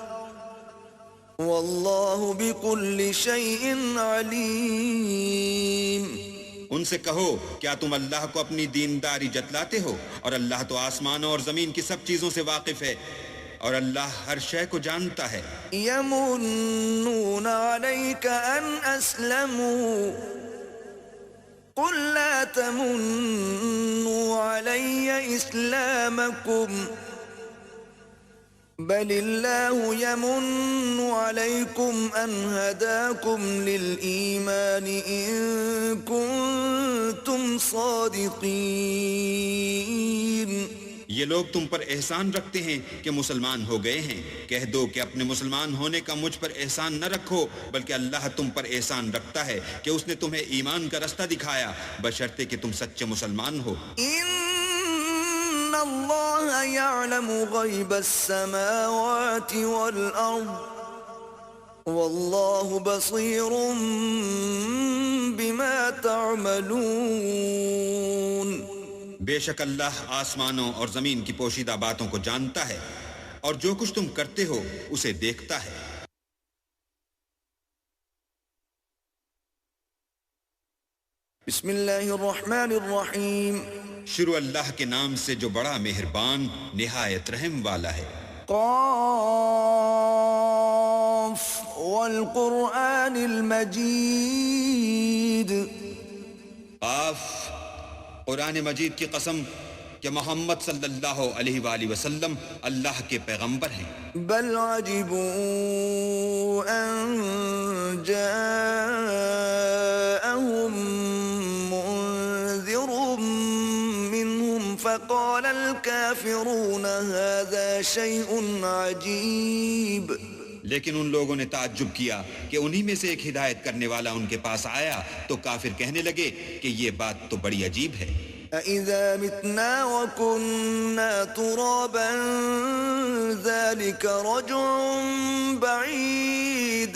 والله بكل شيء عليم. ان سے کہو، کیا تم اللہ کو اپنی دینداری جتلاتے ہو؟ اور اللہ تو آسمانوں اور زمین کی سب چیزوں سے واقف ہے، اور اللہ ہر شے کو جانتا ہے. يمنون عليك أن أسلموا قل لا تمنوا علي إسلامكم بل الله يمن عليكم أن هداكم للإيمان إن كنتم صادقين. یہ لوگ تم پر احسان رکھتے ہیں کہ مسلمان ہو گئے ہیں. کہہ دو کہ اپنے مسلمان ہونے کا مجھ پر احسان نہ رکھو، بلکہ اللہ تم پر احسان رکھتا ہے کہ اس نے تمہیں ایمان کا رستہ دکھایا، بشرطے کہ تم سچے مسلمان ہو. إن الله يعلم غيب السماوات والأرض والله بصير بما تعملون. بے شک اللہ آسمانوں اور زمین کی پوشیدہ باتوں کو جانتا ہے، اور جو کچھ تم کرتے ہو اسے دیکھتا ہے. بسم اللہ الرحمن الرحیم. شروع اللہ کے نام سے جو بڑا مہربان نہایت رحم والا ہے. قاف والقرآن المجید. قاف، قرآن مجید کی قسم کہ محمد صلی اللہ علیہ وآلہ وسلم اللہ کے پیغمبر ہیں، بل عجبوا ان جاءهم منذر منهم فقال الكافرون هذا شيء عجيب. لیکن ان لوگوں نے تعجب کیا کہ انہی میں سے ایک ہدایت کرنے والا ان کے پاس آیا تو کافر کہنے لگے کہ یہ بات تو بڑی عجیب ہے. أَإِذَا مِتْنَا وَكُنَّا تُرَابًا ذَلِكَ رَجْعٌ بَعِيدٌ.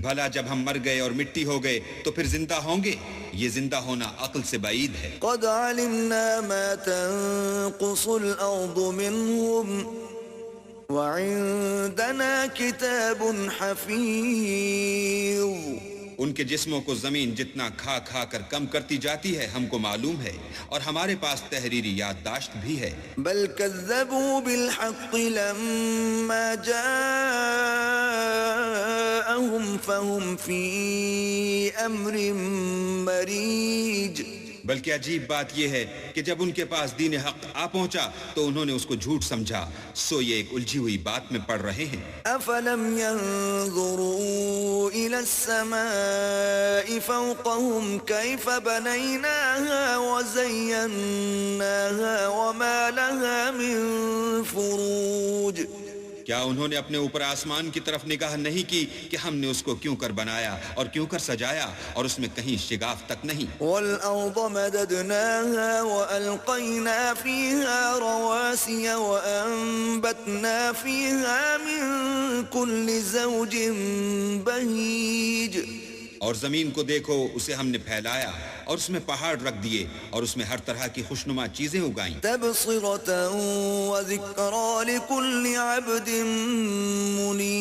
بھلا جب ہم مر گئے اور مٹی ہو گئے تو پھر زندہ ہوں گے؟ یہ زندہ ہونا عقل سے بعید ہے. قَدْ عَلِمْنَا مَا تَنقُصُ الْأَرْضُ مِنْهُمْ وَعِندَنَا كِتَابٌ حَفِيظٌ. ان کے جسموں کو زمین جتنا کھا کھا کر کم کرتی جاتی ہے ہم کو معلوم ہے، اور ہمارے پاس تحریری یادداشت بھی ہے. بل كذبوا بالحق لما جاءهم فهم في أمر مريج. بلکہ عجیب بات یہ ہے کہ جب ان کے پاس دین حق آ پہنچا تو انہوں نے اس کو جھوٹ سمجھا، سو یہ ایک الجھی ہوئی بات میں پڑ رہے ہیں. افلم ينظروا الى السماء فوقهم كيف بنيناها وزيناها وما لها من فروج. کیا انہوں نے اپنے اوپر آسمان کی طرف نگاہ نہیں کی کہ ہم نے اس کو کیوں کر بنایا اور کیوں کر سجایا اور اس میں کہیں شگاف تک نہیں. والأرض مددناها وألقينا فيها رواسي وأنبتنا فيها من كل زوج بهيج. اور زمین کو دیکھو، اسے ہم نے پھیلایا اور اس میں پہاڑ رکھ دیے اور اس میں ہر طرح کی خوشنما چیزیں اگائیں. تبصرة وذكرى لكل عبد منيب.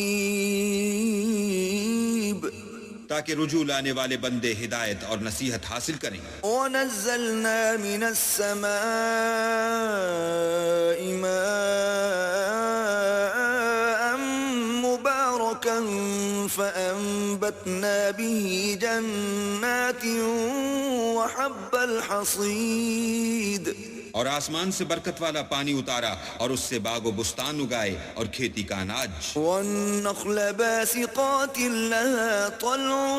تاکہ رجوع لانے والے بندے ہدایت اور نصیحت حاصل کریں. ونزلنا من السماء ماء مباركا فأنبتنا به جنات وحب الحصيد. اور آسمان سے برکت والا پانی اتارا اور اس سے باغ و بستان اگائے اور کھیتی کا اناج. والنخل باسقات لها طلع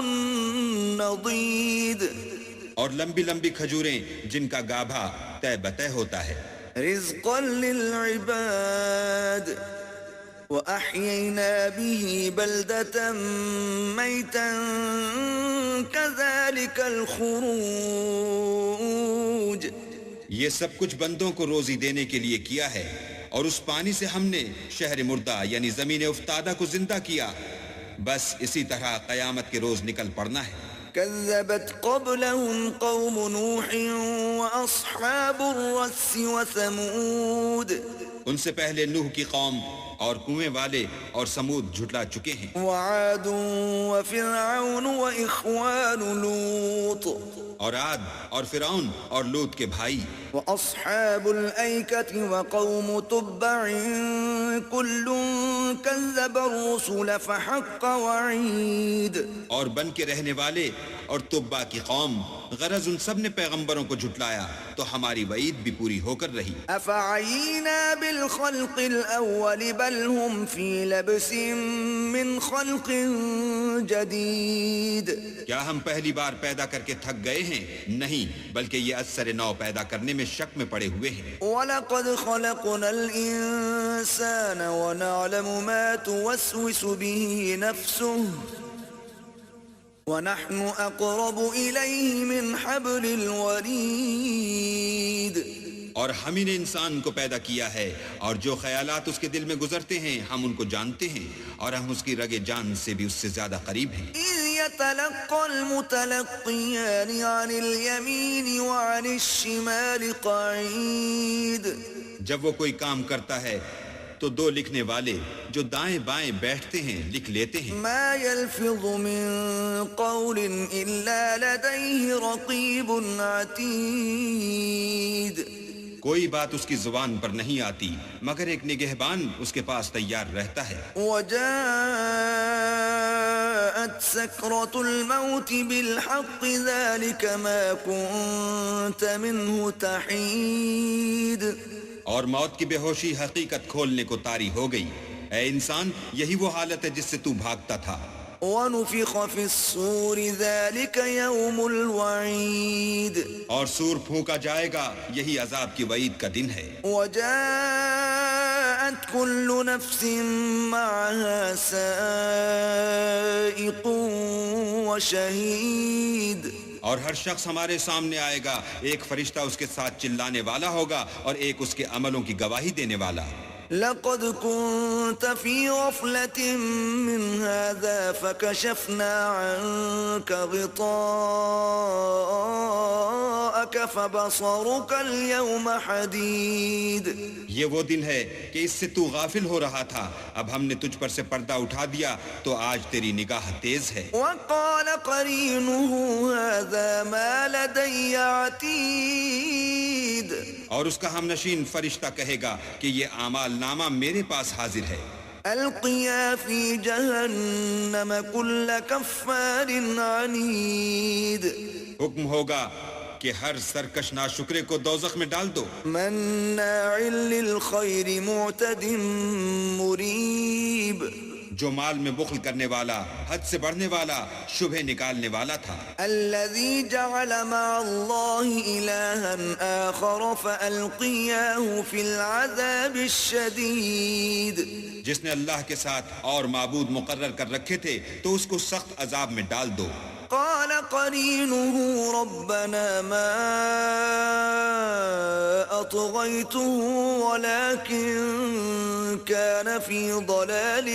نضيد. اور لمبی لمبی کھجوریں جن کا گابھا طے بطے ہوتا ہے. رزقا للعباد وأحيينا به بلدة ميتا كذلك الخروج. یہ سب کچھ بندوں کو روزی دینے کے لیے کیا ہے، اور اس پانی سے ہم نے شہر مردہ یعنی زمین افتادہ کو زندہ کیا. بس اسی طرح قیامت کے روز نکل پڑنا ہے. كذبت قبلهم قوم نوح وأصحاب الرس وثمود. ان سے پہلے نوح کی قوم اور کنویں والے اور سمود جھٹلا چکے ہیں. وعاد وفرعون وإخوان لوط. اور عاد اور فرعون اور لوط کے بھائی. وأصحاب الأيكة وقوم تبع كل كذب الرسل فحق وعيد. اور بن کے رہنے والے اور تبع کی قوم، غرض ان سب نے پیغمبروں کو جھٹلایا تو ہماری وعید بھی پوری ہو کر رہی. أفعينا بالخلق الأول بل هم في لبس من خلق جديد. کیا ہم پہلی بار پیدا کر کے تھک گئے ہیں؟ نہیں، بلکہ یہ اثر نو پیدا کرنے میں شک میں پڑے ہوئے ہیں. وَلَقَدْ خَلَقْنَا الْإِنسَانَ وَنَعْلَمُ مَا تُوَسْوِسُ بِهِ نَفْسُهُ وَنَحْنُ أَقْرَبُ إِلَيْهِ مِنْ حَبْلِ الْوَرِيدِ. اور ہم ہی نے انسان کو پیدا کیا ہے، اور جو خیالات اس کے دل میں گزرتے ہیں ہم ان کو جانتے ہیں، اور ہم اس کی رگ جان سے بھی اس سے زیادہ قریب ہیں. إِذْ يَتَلَقَّى الْمُتَلَقِّيَانِ عَنِ الْيَمِينِ وَعَنِ الشِّمَالِ قَعِيدٌ. جب وہ کوئی کام کرتا ہے تو دو لکھنے والے جو دائیں بائیں بیٹھتے ہیں لکھ لیتے ہیں. ما يلفظ من قول إلا لديه رقيب عتيد. کوئی بات اس کی زبان پر نہیں آتی مگر ایک نگہبان اس کے پاس تیار رہتا ہے. وجاء جاءت سكرة الموت بالحق ذلك ما كنت منه تحيد اور موت کی بے ہوشی حقیقت کھولنے کو طاری ہو گئی. اے انسان، یہی وہ حالت ہے جس سے تو بھاگتا تھا. ونفخ في الصور ذلك يوم الوعيد اور سور پھونکا جائے گا، یہی عذاب کی وعید کا دن ہے. وجاءت كل نفس معها سائق وشهيد اور ہر شخص ہمارے سامنے آئے گا، ایک فرشتہ اس کے ساتھ چلانے والا ہوگا اور ایک اس کے عملوں کی گواہی دینے والا. لقد كنت في غفلة من هذا فكشفنا عنك غطاءك فبصرك اليوم حديد. یہ وہ دن ہے کہ اس سے تو غافل ہو رہا تھا، اب ہم نے تجھ پر سے پردہ اٹھا دیا تو آج تیری نگاہ تیز ہے. وقال قرينه هذا ما لدي عتيد اور اس کا ہم نشین فرشتہ کہے گا کہ یہ اعمال نامہ میرے پاس حاضر ہے. القيا في جهنم كل كفار عنيد حکم ہوگا کہ ہر سرکش ناشکرے کو دوزخ میں ڈال دو. مناع للخير معتد مريب جو مال میں بخل کرنے والا، حد سے بڑھنے والا، شبہ نکالنے والا تھا. الذي جعل مع الله إلها آخر فألقياه في العذاب الشديد جس نے اللہ کے ساتھ اور معبود مقرر کر رکھے تھے تو اس کو سخت عذاب میں ڈال دو. قال قرينه ربنا ما أطغيته ولكن كان في ضلال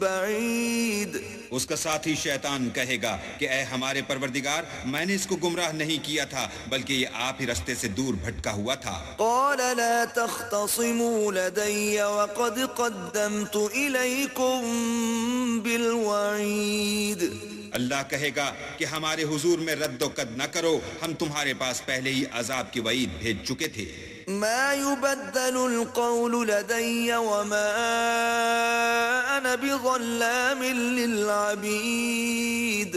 بعيد. اس کا ساتھی شیطان کہے گا کہ اے ہمارے پروردگار، میں نے اس کو گمراہ نہیں کیا تھا بلکہ یہ آپ ہی رستے سے دور بھٹکا ہوا تھا. قال لا تختصموا لدي وقد قدمت إليكم بالوعيد. اللہ کہے گا کہ ہمارے حضور میں رد و قد نہ کرو، ہم تمہارے پاس پہلے ہی عذاب کی وعید بھیج چکے تھے. ما يبدل القول لدي وما أنا بظلام للعبيد.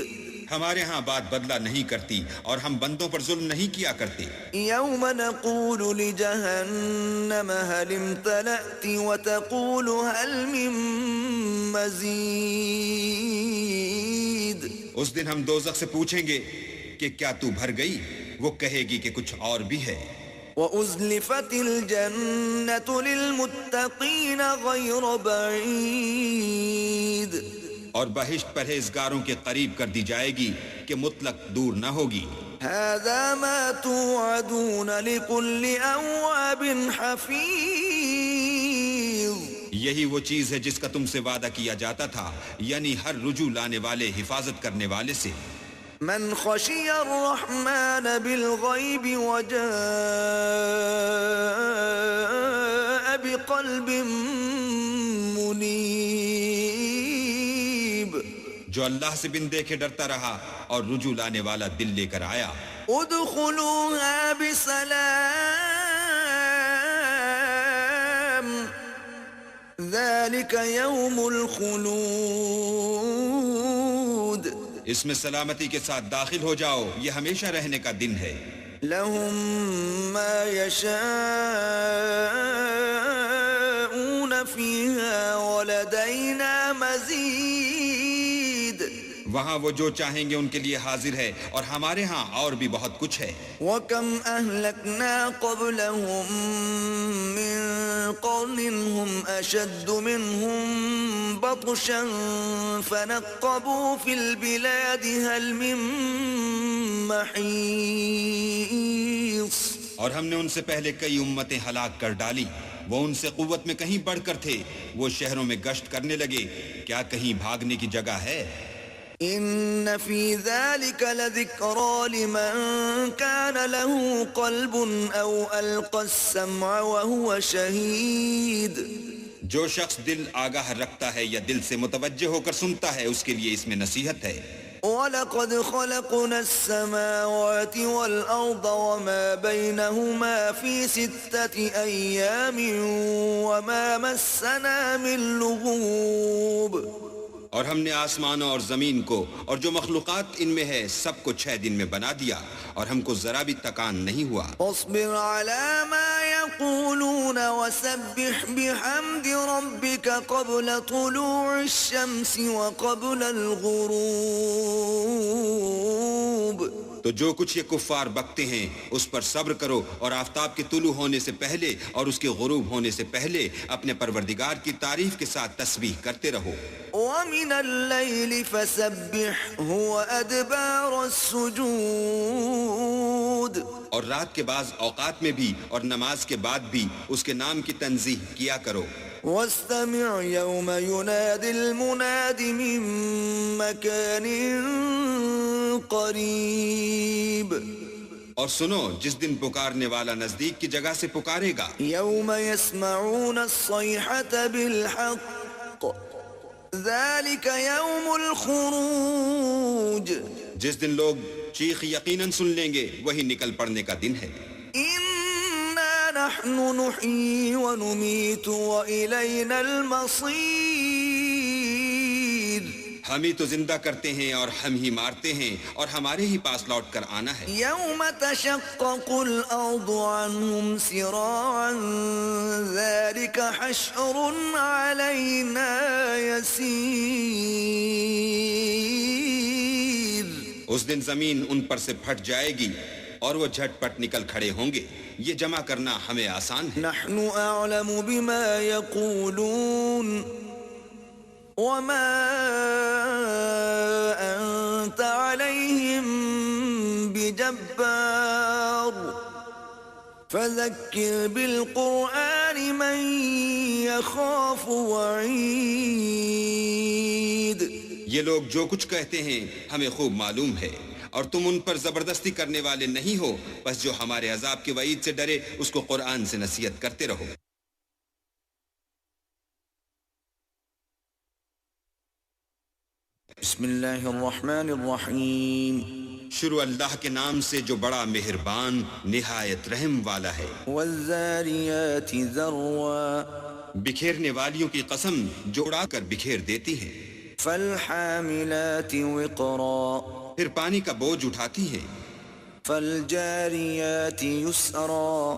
ہمارے ہاں بات بدلہ نہیں کرتی اور ہم بندوں پر ظلم نہیں کیا کرتے. يوم نقول لجهنم هل امتلأت وتقول هل من مزيد. اس دن ہم دوزخ سے پوچھیں گے کہ کیا تو بھر گئی؟ وہ کہے گی کہ کچھ اور بھی ہے. وَأُزْلِفَتِ الْجَنَّةُ لِلْمُتَّقِينَ غَيْرَ بَعِيدٍ. اور بہشت پرہیزگاروں کے قریب کر دی جائے گی کہ مطلق دور نہ ہوگی. هَذَا مَا تُوعَدُونَ لِكُلِّ أَوَّابٍ حَفِيظٍ. یہی وہ چیز ہے جس کا تم سے وعدہ کیا جاتا تھا، یعنی ہر رجوع لانے والے، حفاظت کرنے والے سے. من خشي الرحمن بالغيب وجاء بقلب منيب. جو اللہ سے بن دیکھے ڈرتا رہا اور رجوع لانے والا دل لے کر آیا. ادخلوها بسلام ذلك يوم الخلود. اس میں سلامتی کے ساتھ داخل ہو جاؤ، یہ ہمیشہ رہنے کا دن ہے. لهم ما يشاءون فيها ولدينا مزيد. وہاں وہ جو چاہیں گے ان کے لیے حاضر ہے اور ہمارے ہاں اور بھی بہت کچھ ہے. وَكَمْ أَهْلَكْنَا قَبْلَهُمْ مِنْ قَرْنٍ هُمْ أَشَدُّ مِنْهُمْ بَطْشًا فَنَقَّبُوا فِي الْبِلَادِ هَلْ مِنْ مَحِيصٍ. اور ہم نے ان سے پہلے کئی امتیں ہلاک کر ڈالی، وہ ان سے قوت میں کہیں بڑھ کر تھے، وہ شہروں میں گشت کرنے لگے، کیا کہیں بھاگنے کی جگہ ہے؟ ان فی ذلک لذکرى لمن کان له قلب او القى السمع وهو شہید. جو شخص دل آگاہ رکھتا ہے یا دل سے متوجہ ہو کر سنتا ہے، اس کے لیے اس میں نصیحت ہے. وَلَقَدْ خَلَقْنَا السَّمَاوَاتِ وَالْأَرْضَ وَمَا بَيْنَهُمَا فِي 6 أَيَّامٍ وَمَا مَسَّنَا مِن لُغُوبٍ. اور ہم نے آسمانوں اور زمین کو اور جو مخلوقات ان میں ہے سب کو 6 دن میں بنا دیا اور ہم کو ذرا بھی تکان نہیں ہوا. اصبر على ما يقولون وسبح بحمد ربك قبل طلوع الشمس وقبل الغروب. تو جو کچھ یہ کفار بکتے ہیں اس پر صبر کرو اور آفتاب کے طلوع ہونے سے پہلے اور اس کے غروب ہونے سے پہلے اپنے پروردگار کی تعریف کے ساتھ تسبیح کرتے رہو. وَمِنَ اللَّيْلِ فَسَبِّحْهُ وَأَدْبَارَ السُّجُودِ. اور رات کے بعض اوقات میں بھی اور نماز کے بعد بھی اس کے نام کی تنزیح کیا کرو. وَاسْتَمِعْ يَوْمَ يُنَادِ الْمُنَادِ مِن مَّكَانٍ قَرِيبٍ. اور سنو جس دن پکارنے والا نزدیک کی جگہ سے پکارے گا. يَوْمَ يَسْمَعُونَ الصَّيْحَةَ بِالْحَقِّ ذَلِكَ يَوْمُ الْخُرُوجِ. جس دن لوگ چیخ یقیناً سن لیں گے وہی نکل پڑنے کا دن ہے. إِنَّا نَحْنُ نُحْيِي وَنُمِيتُ وَإِلَيْنَا الْمَصِيرُ. ہم ہی تو زندہ کرتے ہیں اور ہم ہی مارتے ہیں اور ہمارے ہی پاس لوٹ کر آنا ہے. يَوْمَ تَشَقَّقُ الْأَرْضُ عَنْهُمْ سِرَاعًا ذَلِكَ حَشْرٌ عَلَيْنَا يَسِيرٌ. اس دن زمین ان پر سے پھٹ جائے گی اور وہ جھٹ پٹ نکل کھڑے ہوں گے. یہ جمع کرنا ہمیں آسان ہے. نَحْنُ أَعْلَمُ بِمَا يَقُولُونَ وَمَا أَنْتَ عَلَيْهِمْ بِجَبَّارٍ فَذَكِّرْ بِالْقُرْآنِ مَنْ يَخَافُ وَعِيدٍ. یہ لوگ جو کچھ کہتے ہیں ہمیں خوب معلوم ہے اور تم ان پر زبردستی کرنے والے نہیں ہو. بس جو ہمارے عذاب کے وعید سے ڈرے اس کو قرآن سے نصیحت کرتے رہو. بسم اللہ الرحمن الرحیم. شروع اللہ کے نام سے جو بڑا مہربان نہایت رحم والا ہے. والذاریات ذروا. بکھیرنے والیوں کی قسم جو اڑا کر بکھیر دیتی ہیں. فالحاملات وقرا. پھر پانی کا بوجھ اٹھاتی ہیں. فالجاریات یسرا.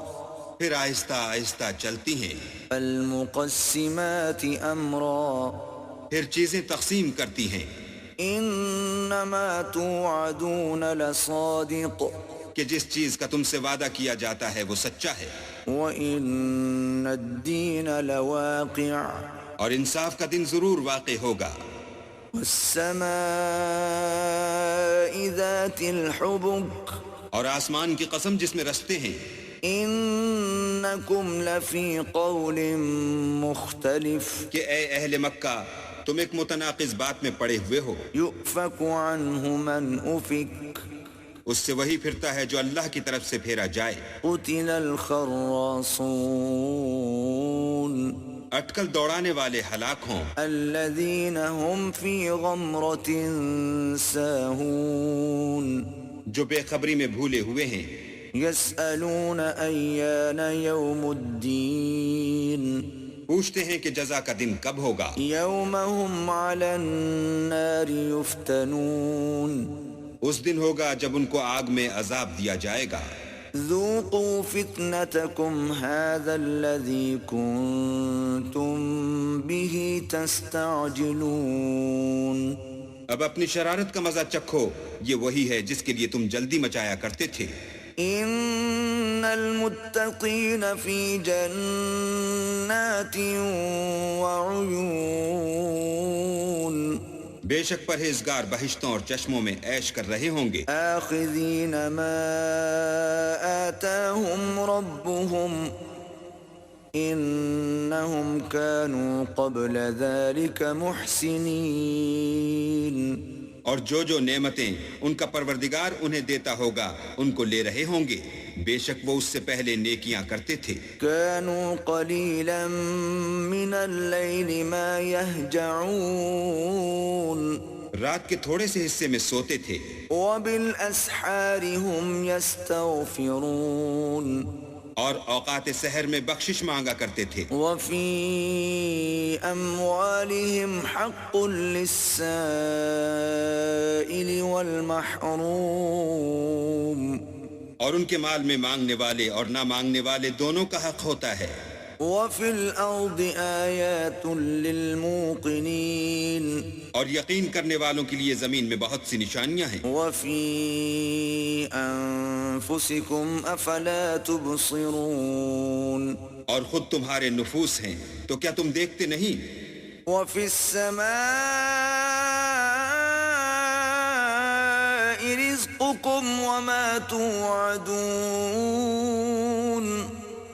پھر آہستہ آہستہ چلتی ہیں. فالمقسمات امرا. پھر چیزیں تقسیم کرتی ہیں. انما توعدون لصادق. کہ جس چیز کا تم سے وعدہ کیا جاتا ہے وہ سچا ہے. وَإِنَّ الدِّينَ لَوَاقِعٌ. اور انصاف کا دن ضرور واقع ہوگا. وَالسَّمَاءِ ذَاتِ الْحُبُكِ. اور آسمان کی قسم جس میں رستے ہیں. إِنَّكُمْ لَفِي قَوْلٍ مُخْتَلِفٍ. کہ اے اہل مکہ تم ایک متناقض بات میں پڑے ہوئے ہو. يُؤْفَكُ عَنْهُ مَنْ أُفِكَ. اس سے وہی پھرتا ہے جو اللہ کی طرف سے پھیرا جائے. قُتِلَ الْخَرَّاصُونَ. اٹکل دوڑانے والے ہلاک ہوں. الَّذِينَ هُمْ فِي غَمْرَةٍ سَاهُونَ. جو بے خبری میں بھولے ہوئے ہیں. يَسْأَلُونَ أَيَّانَ يَوْمُ الدِّينِ. پوچھتے ہیں کہ جزا کا دن کب ہوگا. يَوْمَ هُمْ عَلَى النَّارِ يُفْتَنُونَ. اس دن ہوگا جب ان کو آگ میں عذاب دیا جائے گا. ذوقوا فتنتكم هذا الذي كنتم به تستعجلون. اب اپنی شرارت کا مزہ چکھو یہ وہی ہے جس کے لیے تم جلدی مچایا کرتے تھے. ان المتقین فی جنات وعیون. بے شک پرہیزگار بہشتوں اور چشموں میں عیش کر رہے ہوں گے. آخذین ما آتاہم ربهم انہم كانوا قبل ذلك محسنین. اور جو جو نعمتیں ان کا پروردگار انہیں دیتا ہوگا ان کو لے رہے ہوں گے. بے شک وہ اس سے پہلے نیکیاں کرتے تھے. كانوا قلیلا من اللیل ما یہجعون. رات کے تھوڑے سے حصے میں سوتے تھے. وبالاسحار هم یستغفرون. اور اوقات سحر میں بخشش مانگا کرتے تھے. وفي أموالهم حق للسائل والمحروم اور ان کے مال میں مانگنے والے اور نہ مانگنے والے دونوں کا حق ہوتا ہے. وفي الأرض آيات للموقنين اور یقین کرنے والوں کے لیے زمین میں بہت سی نشانیاں ہیں. وفي أنفسكم أفلا تبصرون اور خود تمہارے نفوس ہیں تو کیا تم دیکھتے نہیں؟ وفي السماء رزقكم وما توعدون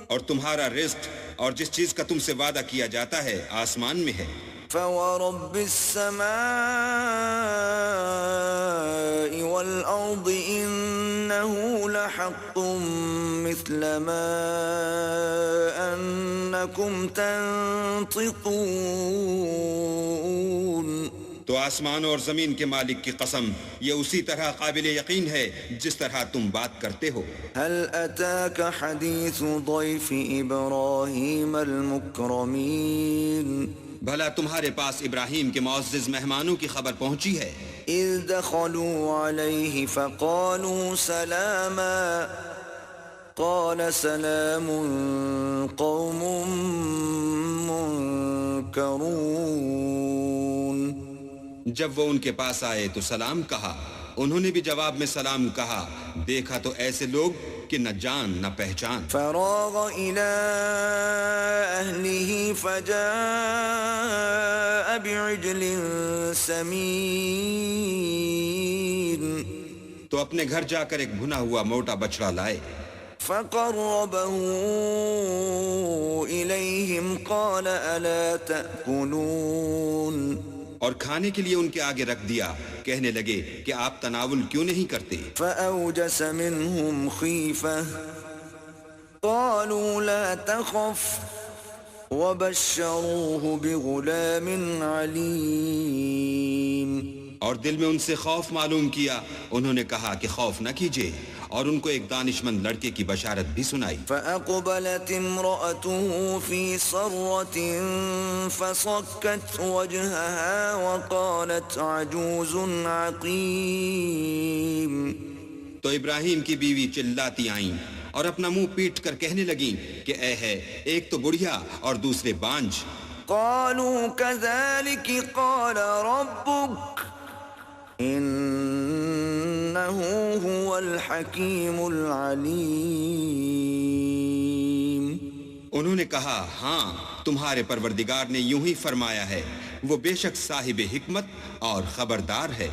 اور تمہارا رزق اور جس چیز کا تم سے وعدہ کیا جاتا ہے آسمان میں ہے. فورب السماء والأرض إنه لحق مثل ما أنكم تنطقون. تو آسمان اور زمین کے مالک کی قسم یہ اسی طرح قابل یقین ہے جس طرح تم بات کرتے ہو. هل أتاك حديث ضيف إبراهيم المكرمين بھلا تمہارے پاس ابراہیم کے معزز مہمانوں کی خبر پہنچی ہے؟ إذ دخلوا عليه فقالوا سلاما قال سلام قوم منكرون. جب وہ ان کے پاس آئے تو سلام کہا. انہوں نے بھی جواب میں سلام کہا. دیکھا تو ایسے لوگ کہ نہ جان نہ پہچان. فراغ إلى أهله فجاء بعجل سمين. تو اپنے گھر جا کر ایک بھنا ہوا موٹا بچڑا لائے. فقربه إليهم قال ألا تأكلون. اور کھانے کے لیے ان کے آگے رکھ دیا. کہنے لگے کہ آپ تناول کیوں نہیں کرتے؟ فأوجس منهم خيفة قالوا لا تخف وبشروه بغلام عليم. اور دل میں ان سے خوف معلوم کیا. انہوں نے کہا کہ خوف نہ کیجیے اور ان کو ایک دانشمند لڑکے کی بشارت بھی سنائی. فأقبلت امرأته في صرة فصكت وجهها وقالت عجوز عقيم. تو ابراہیم کی بیوی چلاتی آئیں اور اپنا منہ پیٹ کر کہنے لگیں کہ اے ہے ایک تو بڑھیا اور دوسرے بانج. قالوا كذلك قال ربك إنه هو الحكيم العليم. انہوں نے کہا ہاں تمہارے پروردگار نے یوں ہی فرمایا ہے. وہ بے شک صاحب حکمت اور خبردار ہے.